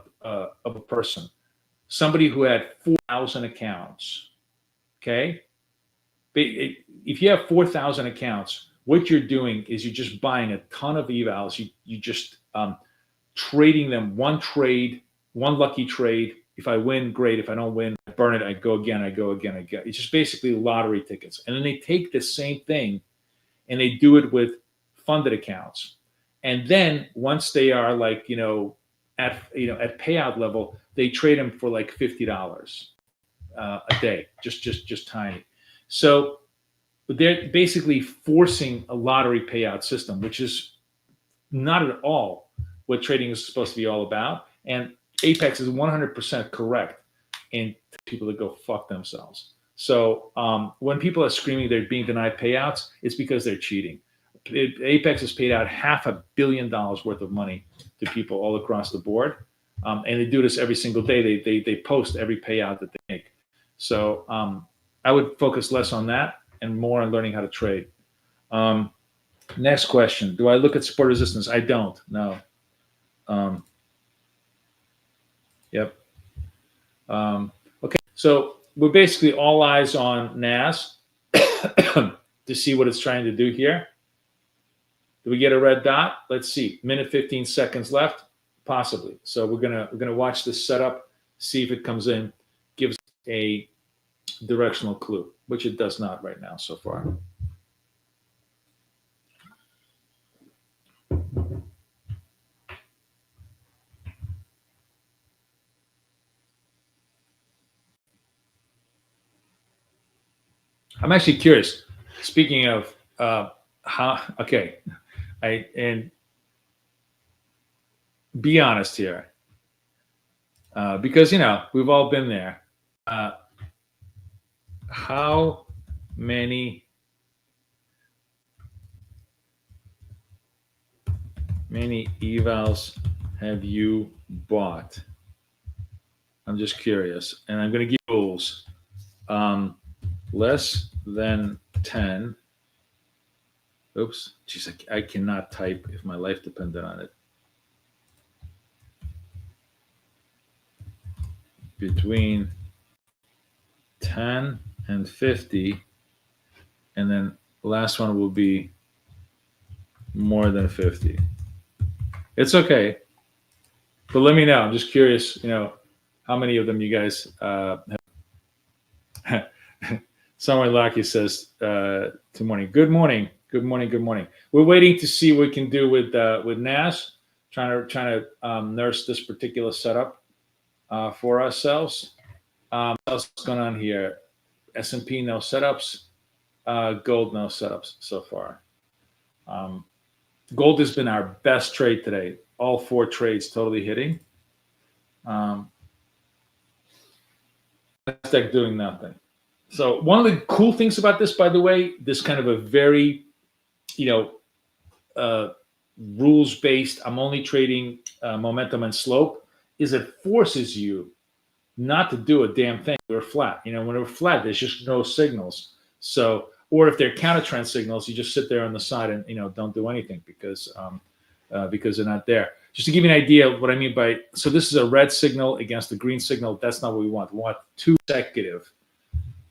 person, somebody who had 4,000 accounts. Okay, if you have 4,000 accounts, what you're doing is you're just buying a ton of evals. You just trading them one trade one lucky trade. If I win, great. If I don't win, I burn it. I go again. It's just basically lottery tickets. And then they take the same thing and they do it with funded accounts. And then once they are like, at payout level, they trade them for like $50 a day, just tiny. So they're basically forcing a lottery payout system, which is not at all what trading is supposed to be all about. And Apex is 100% correct in people that go fuck themselves. So when people are screaming they're being denied payouts, it's because they're cheating. Apex has paid out $500 million worth of money to people all across the board. And they do this every single day. They post every payout that they make. So I would focus less on that and more on learning how to trade. Next question. Do I look at support resistance? I don't. No. Yep. Okay. So we're basically all eyes on NAS to see what it's trying to do here. Do we get a red dot? Let's see. Minute 15 seconds left, possibly. So we're gonna watch this setup, see if it comes in, gives a directional clue, which it does not right now so far. I'm actually curious. Speaking of and be honest here, because we've all been there. How many evals have you bought? I'm just curious, and I'm going to give rules. Less than 10. Oops. Jeez, I cannot type if my life depended on it. Between 10 and 50. And then the last one will be more than 50. It's okay. But let me know. I'm just curious, how many of them you guys have. Someone Lucky says, "Good morning. Good morning. Good morning. Good morning." We're waiting to see what we can do with NAS. Trying to nurse this particular setup for ourselves. What else is going on here? S&P no setups. Gold no setups so far. Gold has been our best trade today. All 4 trades totally hitting. Nasdaq doing nothing. So one of the cool things about this, by the way, this kind of a very, rules-based, I'm only trading momentum and slope, is it forces you not to do a damn thing. We're flat. When we're flat, there's just no signals. So, or if they're counter trend signals, you just sit there on the side and don't do anything because they're not there. Just to give you an idea of what I mean by, so this is a red signal against the green signal. That's not what we want. We want 2 consecutive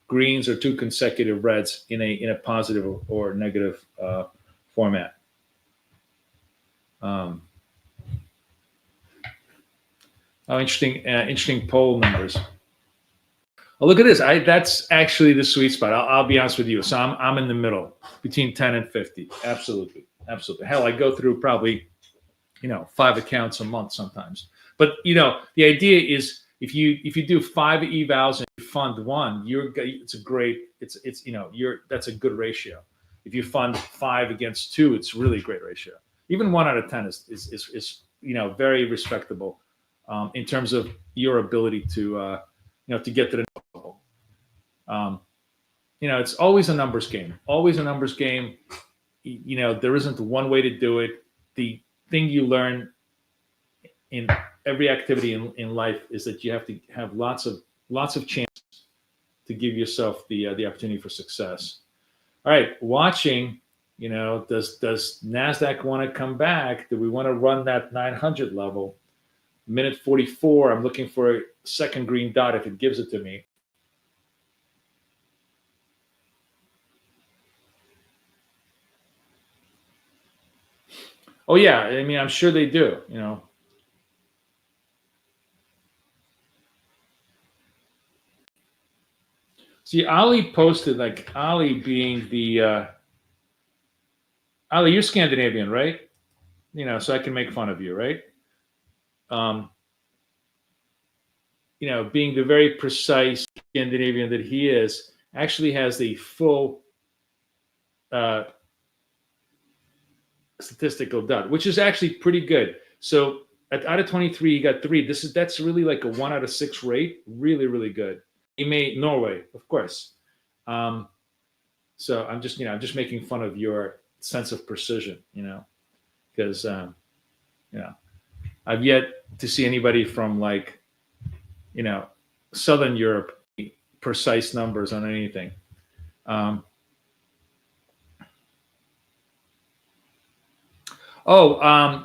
greens or 2 consecutive reds in a positive or negative format. Interesting poll numbers. Oh, look at this. That's actually the sweet spot. I'll be honest with you. So I'm in the middle between 10 and 50. Absolutely. Hell, I go through probably 5 accounts a month sometimes. But the idea is if you do 5 evals and you fund 1, that's a good ratio. If you fund 5 against 2, it's really a great ratio. Even 1 out of 10 is very respectable in terms of your ability to get to the next level. It's always a numbers game. Always a numbers game. There isn't one way to do it. The thing you learn in every activity in life is that you have to have lots of chances to give yourself the opportunity for success. All right, watching. Does NASDAQ want to come back? Do we want to run that 900 level? Minute 44. I'm looking for a second green dot if it gives it to me. Oh yeah, I mean I'm sure they do. See, Ali posted, like Ali being the Ali, you're Scandinavian, right? You know, so I can make fun of you, right? Um, you know, being the very precise Scandinavian that he is, actually has the full uh, statistical dot, which is actually pretty good. So out of 23, he got 3. That's really like a 1 out of 6 rate. Really, really good. He made Norway, of course. Um, so I'm just making fun of your sense of precision, because you know, I've yet to see anybody from like, Southern Europe precise numbers on anything.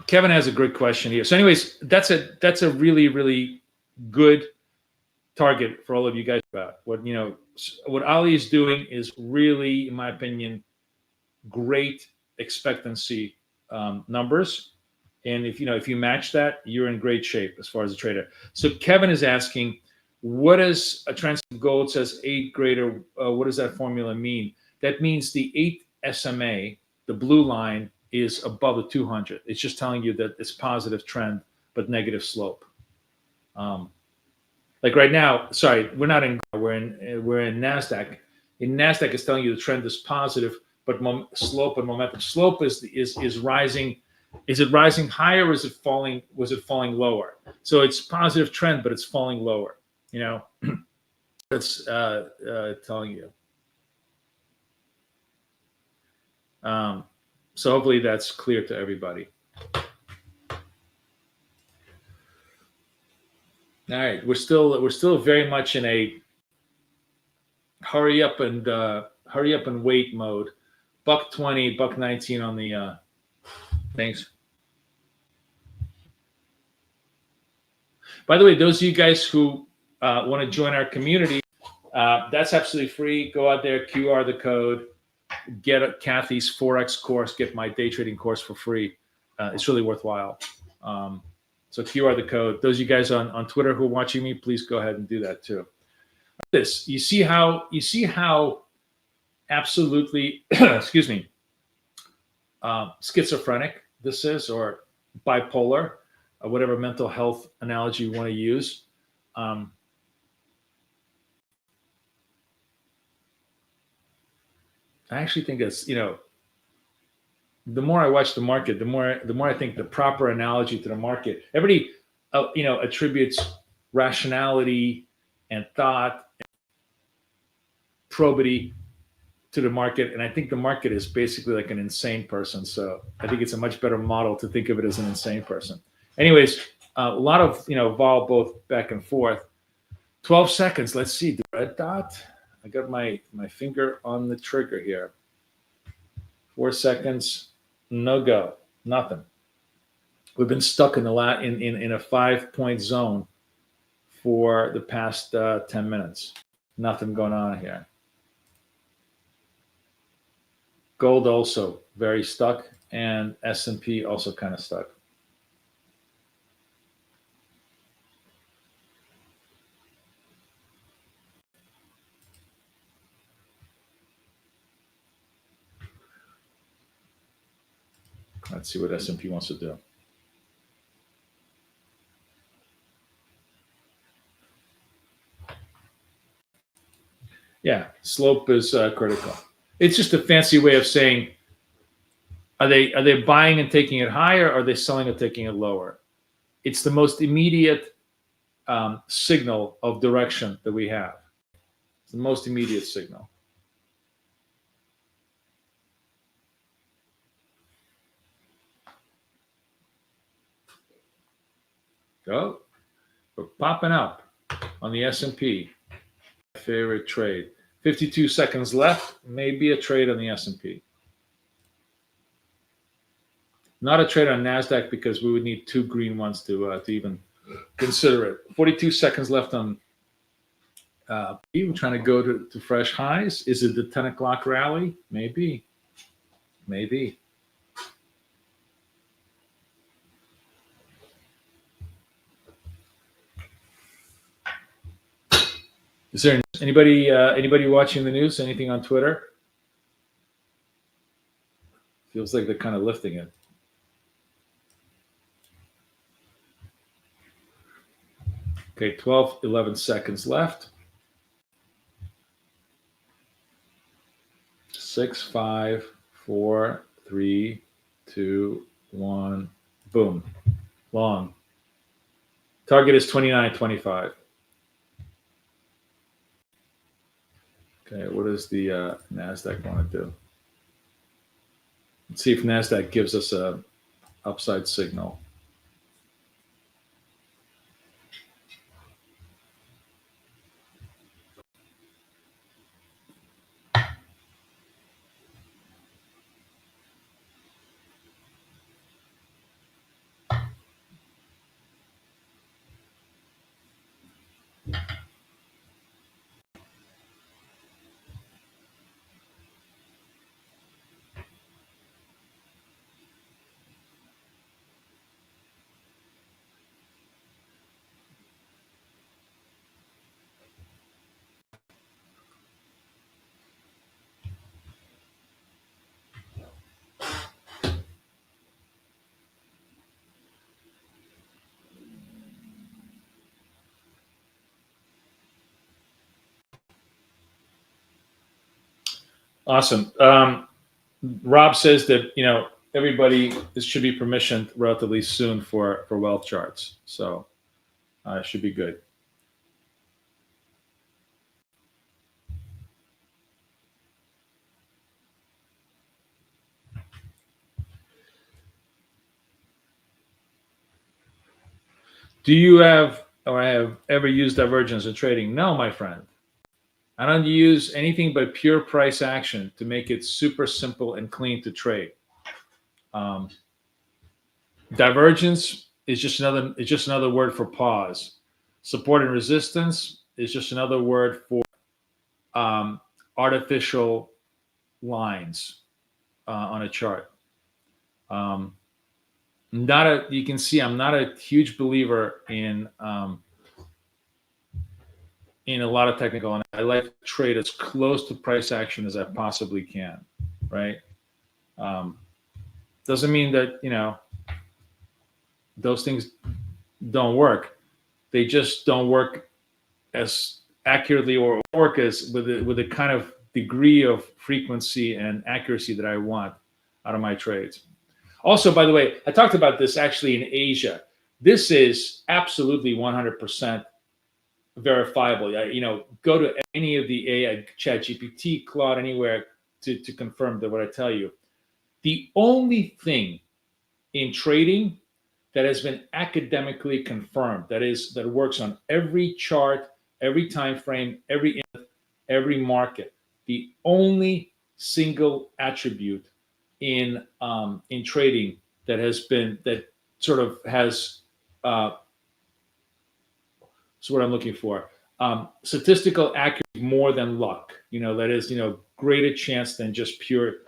Kevin has a great question here. So, anyways, that's a really, really good target for all of you guys. About what Ali is doing is really, in my opinion, great expectancy numbers. And if you match that, you're in great shape as far as a trader. So Kevin is asking, what does a transient gold says 8 greater? What does that formula mean? That means the 8 SMA, the blue line, is above the 200. It's just telling you that it's positive trend but negative slope. Like right now, sorry, we're not in. We're in Nasdaq. In Nasdaq, it's telling you the trend is positive, but slope and momentum. Slope is rising. Is it rising higher or is it falling? Was it falling lower? So it's positive trend, but it's falling lower. That's telling you. So hopefully that's clear to everybody. All right, we're still very much in a hurry up and wait mode. $1.20, $1.19 on the things. By the way, those of you guys who want to join our community, that's absolutely free. Go out there, QR the code, get Kathy's Forex course, get my day trading course for free. It's really worthwhile. So QR the code. Those of you guys on Twitter who are watching me, please go ahead and do that too. This, you see how absolutely excuse me, schizophrenic this is, or bipolar, or whatever mental health analogy you want to use. I actually think it's, the more I watch the market, the more I think the proper analogy to the market. Everybody, attributes rationality and thought, and probity to the market, and I think the market is basically like an insane person. So I think it's a much better model to think of it as an insane person. Anyways, a lot of vol both back and forth. 12 seconds. Let's see the red dot. I got my finger on the trigger here. 4 seconds. No go, nothing. We've been stuck in a 5-point zone for the past 10 minutes. Nothing going on here. Gold also very stuck, and S&P also kind of stuck. Let's see what S&P wants to do. Yeah, slope is critical. It's just a fancy way of saying, are they buying and taking it higher, or are they selling and taking it lower? It's the most immediate signal of direction that we have. It's the most immediate signal. Oh, we're popping up on the S&P. Favorite trade. 52 seconds left. Maybe a trade on the S&P. Not a trade on Nasdaq because we would need 2 green ones to even consider it. 42 seconds left on. We're trying to go to fresh highs. Is it the 10 o'clock rally? Maybe. Is there Anybody watching the news? Anything on Twitter? Feels like they're kind of lifting it. Okay, 12, 11 seconds left. 6, 5, 4, 3, 2, 1. Boom. Long. Target is 29.25. Okay, what does the NASDAQ want to do? Let's see if NASDAQ gives us a upside signal. Awesome. Rob says that everybody should be permissioned relatively soon for wealth charts, so it should be good. Do you have or have ever used divergence in trading? No, my friend. I don't use anything but pure price action to make it super simple and clean to trade. Divergence is just another word for pause. Support and resistance is just another word for artificial lines on a chart. You can see I'm not a huge believer in a lot of technical, and I like to trade as close to price action as I possibly can, right? Doesn't mean that those things don't work. They just don't work as accurately or work as with the kind of degree of frequency and accuracy that I want out of my trades. Also, by the way, I talked about this actually in Asia. This is absolutely 100% verifiable. Go to any of the AI, ChatGPT, Claude, anywhere to confirm that what I tell you. The only thing in trading that has been academically confirmed, that works on every chart, every time frame, every market, the only single attribute in trading that sort of has so what I'm looking for, statistical accuracy more than luck, that is, greater chance than just pure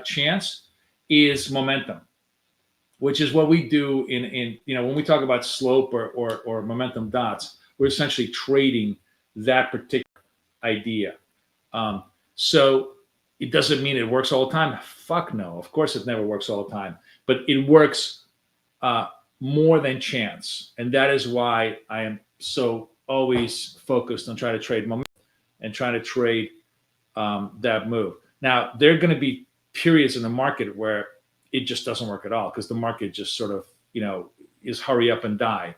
chance, is momentum, which is what we do in when we talk about slope or momentum dots, we're essentially trading that particular idea. So it doesn't mean it works all the time. Fuck no. Of course it never works all the time, but it works more than chance. And that is why I am so always focused on trying to trade momentum and trying to trade that move. Now, there are going to be periods in the market where it just doesn't work at all, because the market just sort of, is hurry up and die.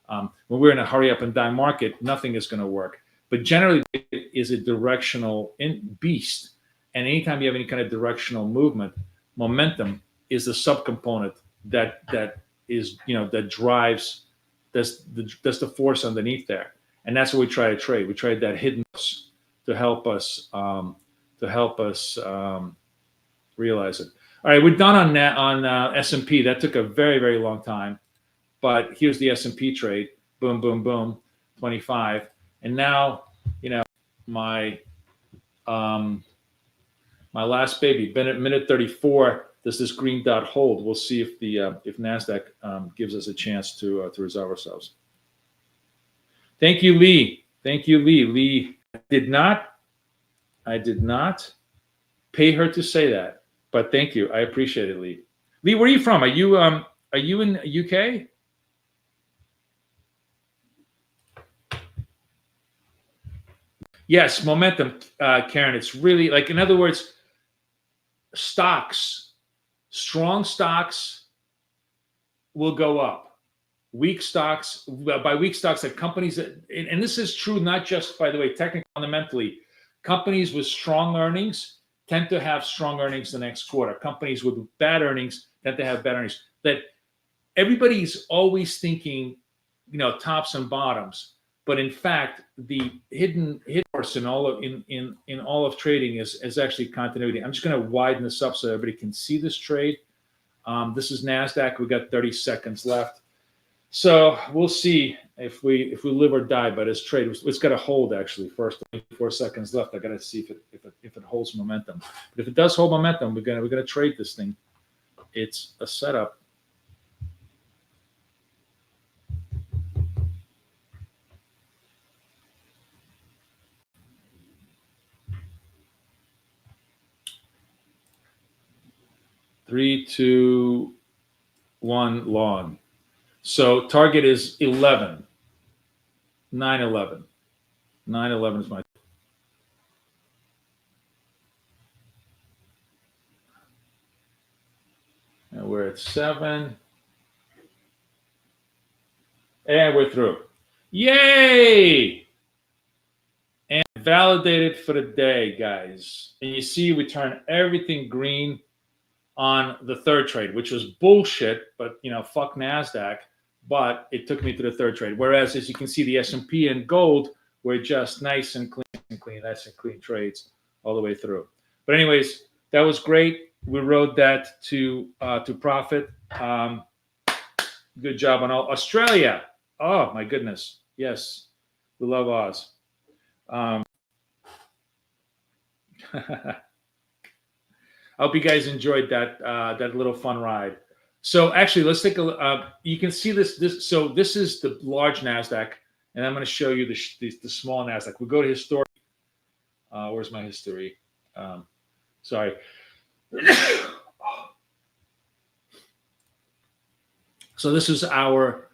When we're in a hurry up and die market, nothing is going to work. But generally, it is a directional beast. And anytime you have any kind of directional movement, momentum is the subcomponent that is, that drives, that's the force underneath there. And that's what we try to trade. We trade that hidden to help us realize it. All right, we're done on S&P. That took a very, very long time. But here's the S&P trade. Boom, boom, boom, 25. And now, my last baby, minute 34. Does this green dot hold? We'll see if NASDAQ gives us a chance to resolve ourselves. Thank you, Lee. Thank you, Lee. Lee I did not pay her to say that, but thank you. I appreciate it, Lee. Lee, where are you from? Are you in UK? Yes, momentum, Karen. It's really like, in other words, stocks, strong stocks will go up. Weak stocks, by weak stocks, like companies that, and this is true not just, by the way, technically, fundamentally, companies with strong earnings tend to have strong earnings the next quarter. Companies with bad earnings tend to have bad earnings. That everybody's always thinking, tops and bottoms. But in fact, the hidden horse in all of trading is actually continuity. I'm just going to widen this up so everybody can see this trade. This is NASDAQ. We got 30 seconds left, so we'll see if we live or die by this trade. It's got to hold actually. First 24 seconds left. I got to see if it holds momentum. But if it does hold momentum, we're gonna trade this thing. It's a setup. Three, two, one, long. So target is 11. 911. 911 is my. And we're at 7. And we're through. Yay! And validated for the day, guys. And you see we turn everything green on the third trade, which was bullshit, but fuck NASDAQ, but it took me to the third trade. Whereas, as you can see, the S&P and gold were just nice and clean trades all the way through. But anyways, that was great. We rode that to profit. Good job on all. Australia. Oh my goodness. Yes, we love Oz. I hope you guys enjoyed that little fun ride. So actually, let's take a. You can see this. So this is the large NASDAQ, and I'm going to show you the small NASDAQ. We'll go to history. Where's my history? Sorry. So this is our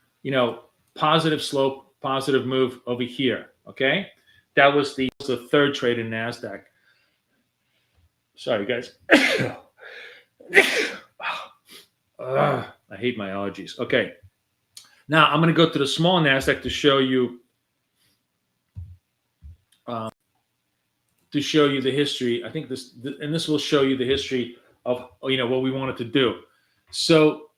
positive slope, positive move over here. Okay, that was the third trade in NASDAQ. Sorry, guys. I hate my allergies. Okay. Now I'm going to go to the small NASDAQ to show you the history. I think this will show you the history of what we wanted to do. So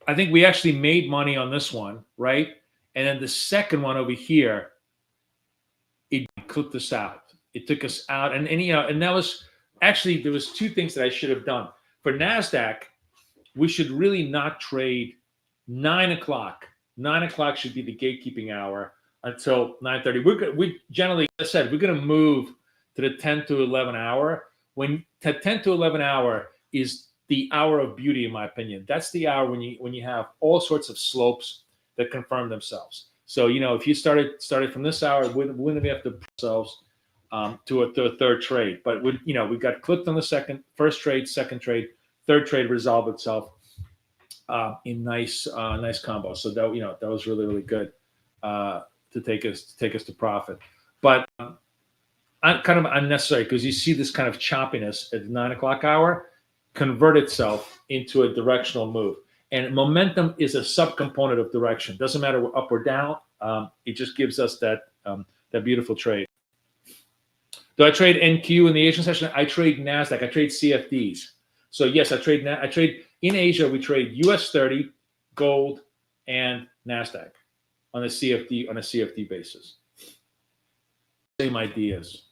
I think we actually made money on this one, right? And then the second one over here, it clipped us out. It took us out, and that was actually, there was two things that I should have done. For NASDAQ, we should really not trade 9 o'clock. 9 o'clock should be the gatekeeping hour until 9:30. We generally, as I said, we're going to move to the 10 to 11 hour. When the 10 to 11 hour is the hour of beauty, in my opinion. That's the hour when you have all sorts of slopes that confirm themselves. So if you started from this hour, we wouldn't have to put ourselves to a third trade. But we got clipped on the first trade, second trade, third trade resolved itself in nice combo. So that was really, really good to take us to profit. But kind of unnecessary, because you see this kind of choppiness at the 9 o'clock hour convert itself into a directional move. And momentum is a subcomponent of direction. Doesn't matter up or down. It just gives us that beautiful trade. Do I trade NQ in the Asian session? I trade NASDAQ. I trade CFDs. So yes, I trade in Asia. We trade US 30, gold, and NASDAQ on a CFD basis. Same ideas.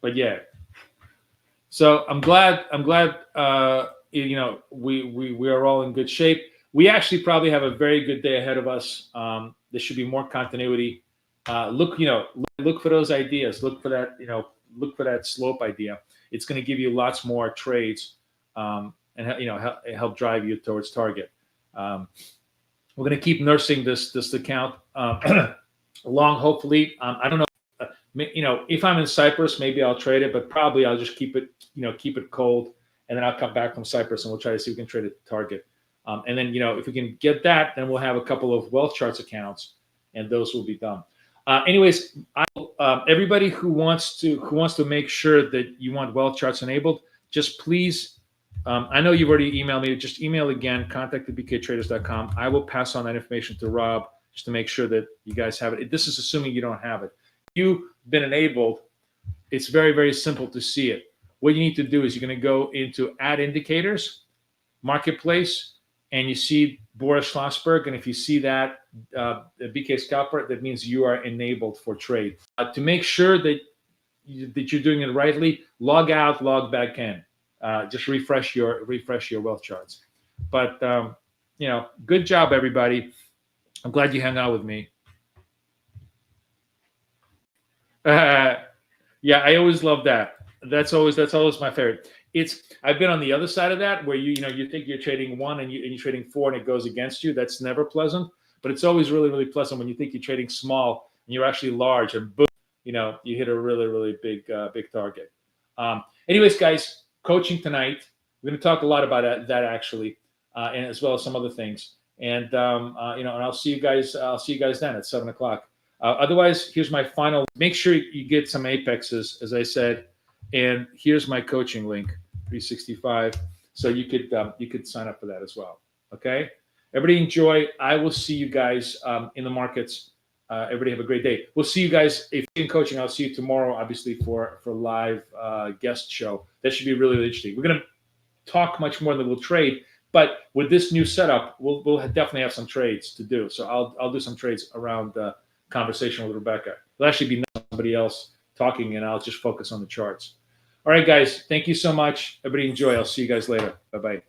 But yeah. So I'm glad we are all in good shape. We actually probably have a very good day ahead of us. There should be more continuity. Look for those ideas. Look for that slope idea. It's going to give you lots more trades, and help drive you towards target. We're going to keep nursing this account long, hopefully. I don't know. If I'm in Cyprus, maybe I'll trade it, but probably I'll just keep it cold, and then I'll come back from Cyprus and we'll try to see if we can trade it to target. And then, if we can get that, then we'll have a couple of wealth charts accounts, and those will be done. Anyways, everybody who wants to make sure that you want wealth charts enabled, just please. I know you've already emailed me. Just email again, contact@bktraders.com. I will pass on that information to Rob just to make sure that you guys have it. This is assuming you don't have it. If you've been enabled, it's very, very simple to see it. What you need to do is you're going to go into Add Indicators, Marketplace, and you see Boris Schlossberg. And if you see that BK Scalper, that means you are enabled for trade. To make sure that you're doing it rightly, log out, log back in. Just refresh your wealth charts. But good job, everybody. I'm glad you hung out with me. Yeah, I always love that. That's always my favorite. I've been on the other side of that, where you think you're trading one and you're trading four and it goes against you. That's never pleasant. But it's always really, really pleasant when you think you're trading small and you're actually large, and boom, you hit a really, really big target. Anyways, guys, coaching tonight. We're going to talk a lot about that actually, and as well as some other things. And and I'll see you guys. I'll see you guys then at 7:00. Otherwise, here's my final. Make sure you get some apexes, as I said. And here's my coaching link, 365. So you could sign up for that as well. Okay. Everybody enjoy. I will see you guys in the markets. Everybody have a great day. We'll see you guys. If you're in coaching, I'll see you tomorrow, obviously for live guest show. That should be really, really interesting. We're going to talk much more than we'll trade, but with this new setup, we'll definitely have some trades to do. So I'll do some trades around conversation with Rebecca. It'll actually be somebody else talking, and I'll just focus on the charts. All right, guys. Thank you so much. Everybody enjoy. I'll see you guys later. Bye-bye.